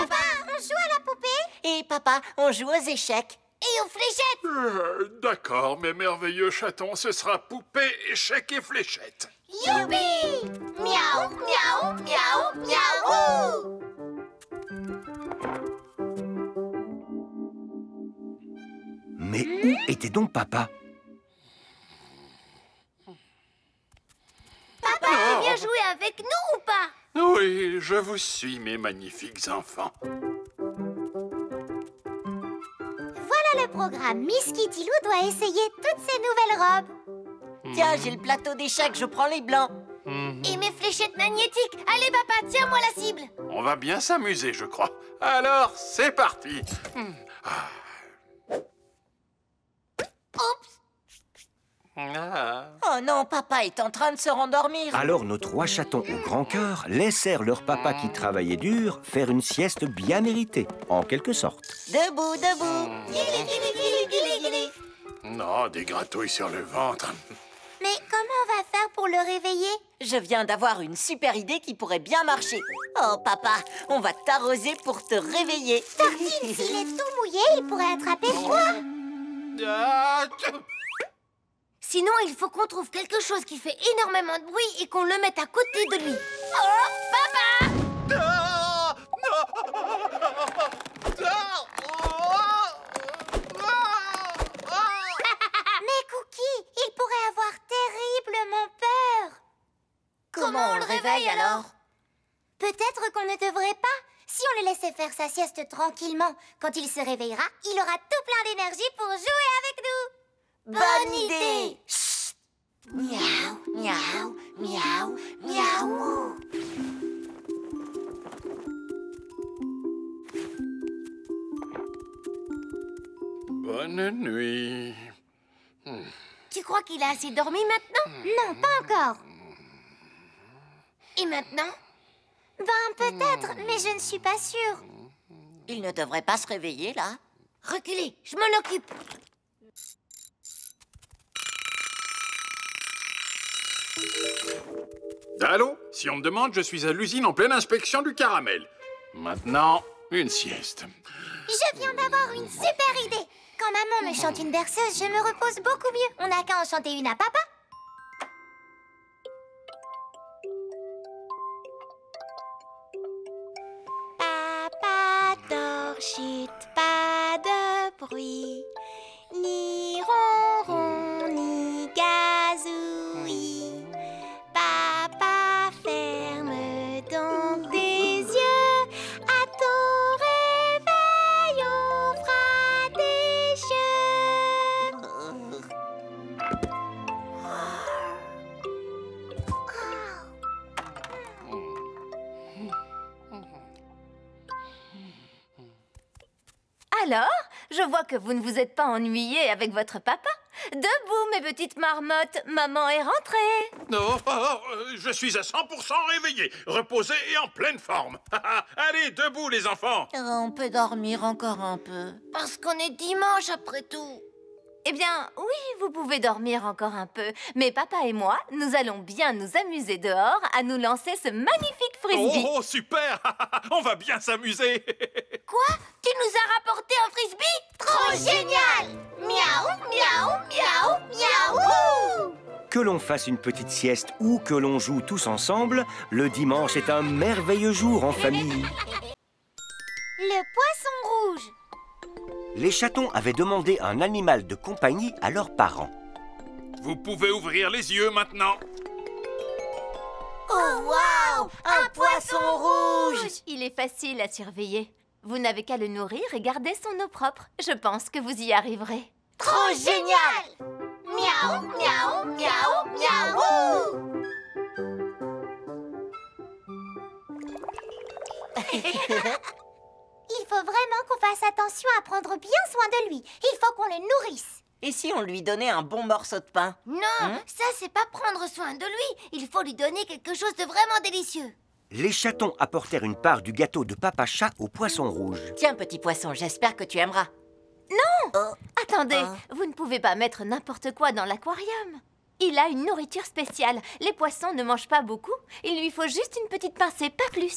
on joue à la poupée? Et papa, on joue aux échecs. Et aux fléchettes? D'accord, mes merveilleux chatons, ce sera poupée, échec et fléchette. Youpi! Miaou, miaou, miaou, miaou! Mais où était donc papa? Papa, tu viens jouer avec nous ou pas? Oui, je vous suis, mes magnifiques enfants. Voilà le programme. Miss Kitty Lou doit essayer toutes ses nouvelles robes. Tiens, j'ai le plateau d'échecs, je prends les blancs. Et mes fléchettes magnétiques. Allez, papa, tiens-moi la cible. On va bien s'amuser, je crois. Alors, c'est parti. Oups! Oh non, papa est en train de se rendormir. Alors nos 3 chatons au grand cœur laissèrent leur papa qui travaillait dur faire une sieste bien méritée, en quelque sorte. Debout, debout. Guili, guili, guili, guili, guili. Non, des gratouilles sur le ventre. Mais comment on va faire pour le réveiller? Je viens d'avoir une super idée qui pourrait bien marcher. Oh papa, on va t'arroser pour te réveiller. Tartine, s'il est tout mouillé, il pourrait attraper froid. Sinon, il faut qu'on trouve quelque chose qui fait énormément de bruit et qu'on le mette à côté de lui. Oh, papa! Mais Cookie, il pourrait avoir terriblement peur. Comment on le réveille alors? Peut-être qu'on ne devrait pas. Si on le laissait faire sa sieste tranquillement, quand il se réveillera, il aura tout plein d'énergie pour jouer avec nous. Bonne idée. Chut. Miaou, miaou, miaou, miaou. Bonne nuit. Tu crois qu'il a assez dormi maintenant? Non, pas encore. Et maintenant? Ben, peut-être, mais je ne suis pas sûre. Il ne devrait pas se réveiller là. Reculez, je m'en occupe. Allô? Si on me demande, je suis à l'usine en pleine inspection du caramel. Maintenant, une sieste. Je viens d'avoir une super idée. Quand maman me chante une berceuse, je me repose beaucoup mieux. On n'a qu'à en chanter une à papa. Papa dort, chut, pas de bruit. Ni ronron, ni gazouillis. Papa, ferme donc tes yeux. À ton réveil, on fera des jeux. Alors, je vois que vous ne vous êtes pas ennuyés avec votre papa. Debout, mes petites marmottes, maman est rentrée. Non, je suis à 100% réveillé, reposé et en pleine forme. Allez, debout les enfants. On peut dormir encore un peu. Parce qu'on est dimanche après tout. Eh bien, oui, vous pouvez dormir encore un peu. Mais papa et moi, nous allons bien nous amuser dehors à nous lancer ce magnifique frisbee. Oh, super. On va bien s'amuser. Quoi? Tu nous as rapporté un frisbee? Trop génial! Miaou, miaou, miaou, miaou! Que l'on fasse une petite sieste ou que l'on joue tous ensemble, le dimanche est un merveilleux jour en famille. Le poisson rouge. Les chatons avaient demandé un animal de compagnie à leurs parents. Vous pouvez ouvrir les yeux maintenant. Oh, waouh! Un poisson rouge! Il est facile à surveiller. Vous n'avez qu'à le nourrir et garder son eau propre. Je pense que vous y arriverez. Trop génial! Miaou, miaou, miaou, miaou! Il faut vraiment qu'on fasse attention à prendre bien soin de lui. Il faut qu'on le nourrisse. Et si on lui donnait un bon morceau de pain? Non, ça c'est pas prendre soin de lui. Il faut lui donner quelque chose de vraiment délicieux. Les chatons apportèrent une part du gâteau de Papa Chat au poisson rouge. Tiens, petit poisson, j'espère que tu aimeras. Non, Attendez, vous ne pouvez pas mettre n'importe quoi dans l'aquarium. Il a une nourriture spéciale. Les poissons ne mangent pas beaucoup. Il lui faut juste une petite pincée, pas plus.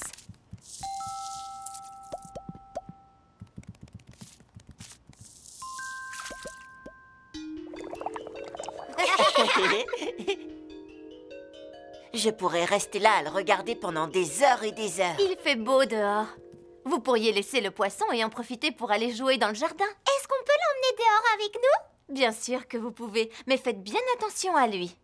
Je pourrais rester là à le regarder pendant des heures et des heures. Il fait beau dehors. Vous pourriez laisser le poisson et en profiter pour aller jouer dans le jardin. Est-ce qu'on peut l'emmener dehors avec nous? Bien sûr que vous pouvez, mais faites bien attention à lui.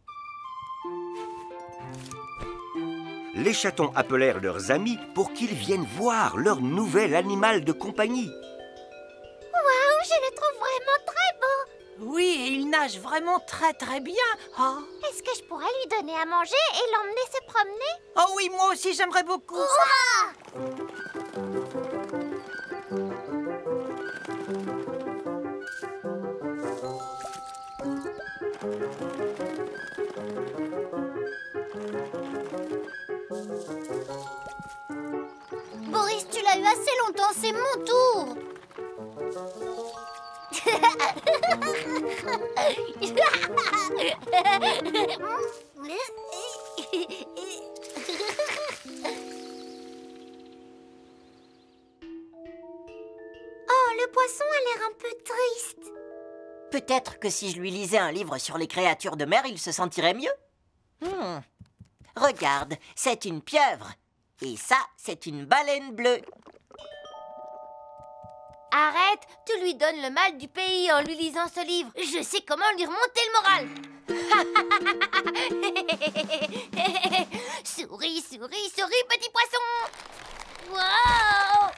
Les chatons appelèrent leurs amis pour qu'ils viennent voir leur nouvel animal de compagnie. Waouh, je le trouve vraiment très beau. Oui, et il nage vraiment très bien. Oh. Est-ce que je pourrais lui donner à manger et l'emmener se promener? Oh oui, moi aussi j'aimerais beaucoup. Boris, tu l'as eu assez longtemps, c'est mon tour. Oh, le poisson a l'air un peu triste. Peut-être que si je lui lisais un livre sur les créatures de mer, il se sentirait mieux. Regarde, c'est une pieuvre. Et ça, c'est une baleine bleue. Arrête, tu lui donnes le mal du pays en lui lisant ce livre. Je sais comment lui remonter le moral. Souris, souris, souris, petit poisson. Wow.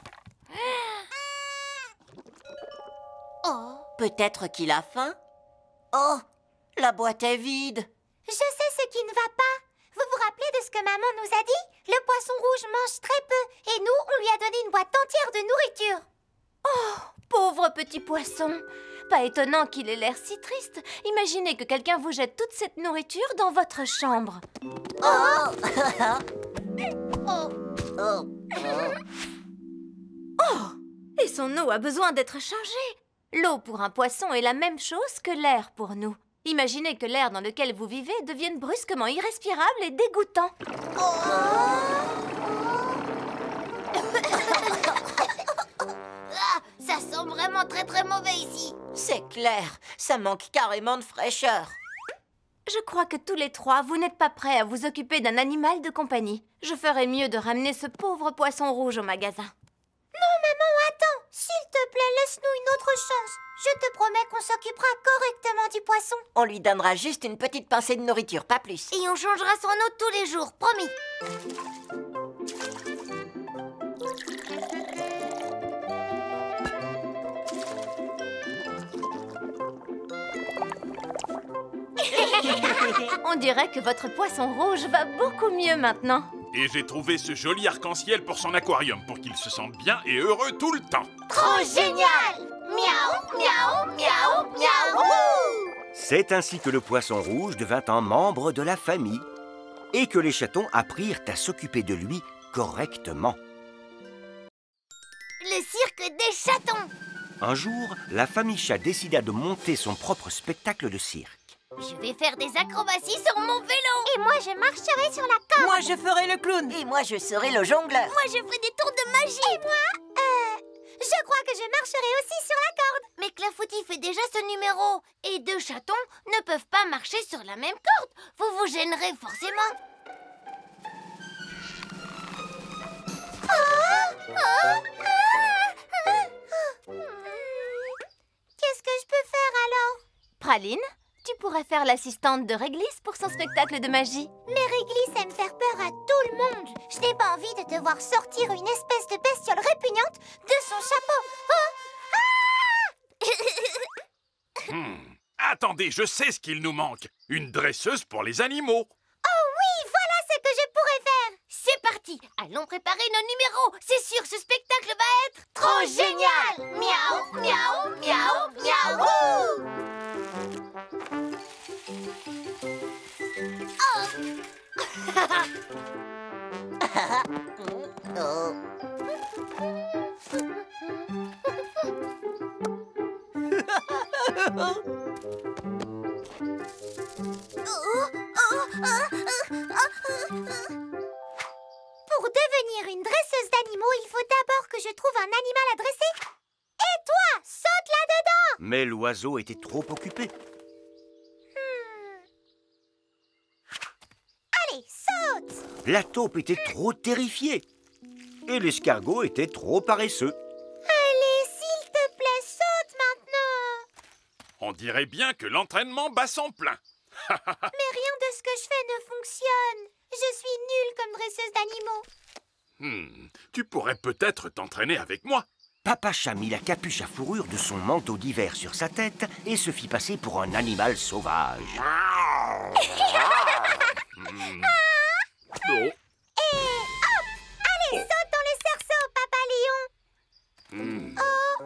Oh, peut-être qu'il a faim. Oh, la boîte est vide. Je sais ce qui ne va pas. Vous vous rappelez de ce que maman nous a dit? Le poisson rouge mange très peu et nous, on lui a donné une boîte entière de nourriture. Oh, pauvre petit poisson. Pas étonnant qu'il ait l'air si triste. Imaginez que quelqu'un vous jette toute cette nourriture dans votre chambre. Oh, et son eau a besoin d'être changée. L'eau pour un poisson est la même chose que l'air pour nous. Imaginez que l'air dans lequel vous vivez devienne brusquement irrespirable et dégoûtant. Ça sent vraiment très mauvais ici. C'est clair, ça manque carrément de fraîcheur. Je crois que tous les trois, vous n'êtes pas prêts à vous occuper d'un animal de compagnie. Je ferais mieux de ramener ce pauvre poisson rouge au magasin. Non, maman, attends. S'il te plaît, laisse-nous une autre chance. Je te promets qu'on s'occupera correctement du poisson. On lui donnera juste une petite pincée de nourriture, pas plus. Et on changera son eau tous les jours, promis. On dirait que votre poisson rouge va beaucoup mieux maintenant. Et j'ai trouvé ce joli arc-en-ciel pour son aquarium, pour qu'il se sente bien et heureux tout le temps. Trop génial! Miaou, miaou, miaou, miaou! C'est ainsi que le poisson rouge devint un membre de la famille et que les chatons apprirent à s'occuper de lui correctement. Le cirque des chatons. Un jour, la famille chat décida de monter son propre spectacle de cirque. Je vais faire des acrobaties sur mon vélo. Et moi, je marcherai sur la corde. Moi, je ferai le clown. Et moi, je serai le jongleur. Moi, je ferai des tours de magie. Et moi, je crois que je marcherai aussi sur la corde. Mais Clafoutis fait déjà ce numéro. Et deux chatons ne peuvent pas marcher sur la même corde. Vous vous gênerez forcément. Qu'est-ce que je peux faire alors? Praline, tu pourrais faire l'assistante de Réglisse pour son spectacle de magie. Mais Réglisse aime faire peur à tout le monde. Je n'ai pas envie de devoir sortir une espèce de bestiole répugnante de son chapeau. Attendez, je sais ce qu'il nous manque. Une dresseuse pour les animaux. Oh oui, voilà ce que je pourrais faire. C'est parti. Allons préparer nos numéros. C'est sûr, ce spectacle va être trop génial. Miaou, miaou, miaou, miaou. Pour devenir une dresseuse d'animaux, il faut d'abord que je trouve un animal à dresser. Et toi, saute là-dedans! Mais l'oiseau était trop occupé. Allez, saute! La taupe était trop terrifiée. Et l'escargot était trop paresseux. Allez, s'il te plaît, saute maintenant! On dirait bien que l'entraînement bat son plein. Mais rien de ce que je fais ne fonctionne. Je suis nulle comme dresseuse d'animaux. Tu pourrais peut-être t'entraîner avec moi. Papacha mit la capuche à fourrure de son manteau d'hiver sur sa tête et se fit passer pour un animal sauvage. Oh. Et hop! Allez, saute dans le cerceau, Papa Lion! Oh!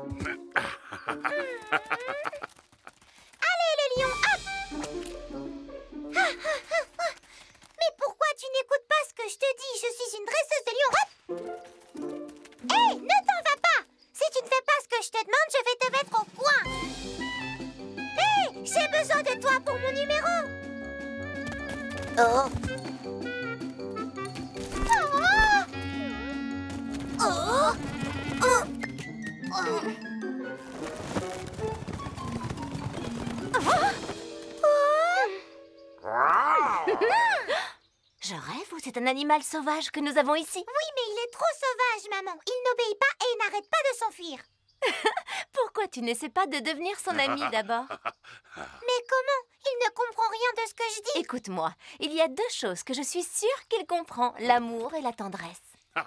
Allez, le lion, hop! Mais pourquoi tu n'écoutes pas ce que je te dis? Je suis une dresseuse de lion, hop! Hé, ne t'en vas pas! Si tu ne fais pas ce que je te demande, je vais te mettre au coin! Hé, j'ai besoin de toi pour mon numéro! Oh! Je rêve ou c'est un animal sauvage que nous avons ici? Oui, mais il est trop sauvage, maman. Il n'obéit pas et il n'arrête pas de s'enfuir. Pourquoi tu n'essaies pas de devenir son ami d'abord? Mais comment? Il ne comprend rien de ce que je dis. Écoute-moi, il y a deux choses que je suis sûre qu'il comprend, l'amour et la tendresse. Je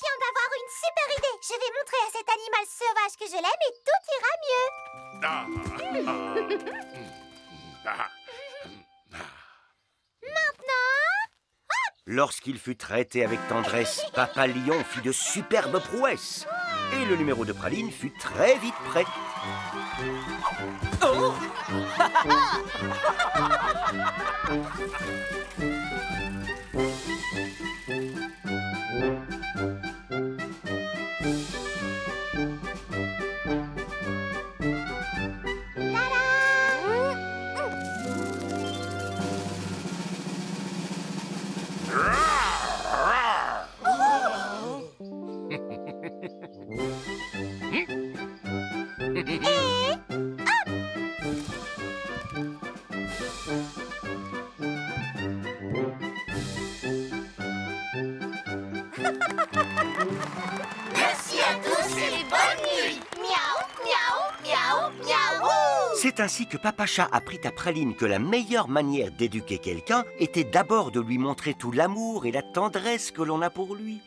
viens d'avoir une super idée. Je vais montrer à cet animal sauvage que je l'aime et tout ira mieux. Maintenant, Lorsqu'il fut traité avec tendresse, Papa Lion fit de superbes prouesses. Et le numéro de praline fut très vite prêt. Oh! merci à tous et bonne nuit. Miaou, miaou, miaou, miaou. C'est ainsi que Papacha apprit à Praline que la meilleure manière d'éduquer quelqu'un était d'abord de lui montrer tout l'amour et la tendresse que l'on a pour lui.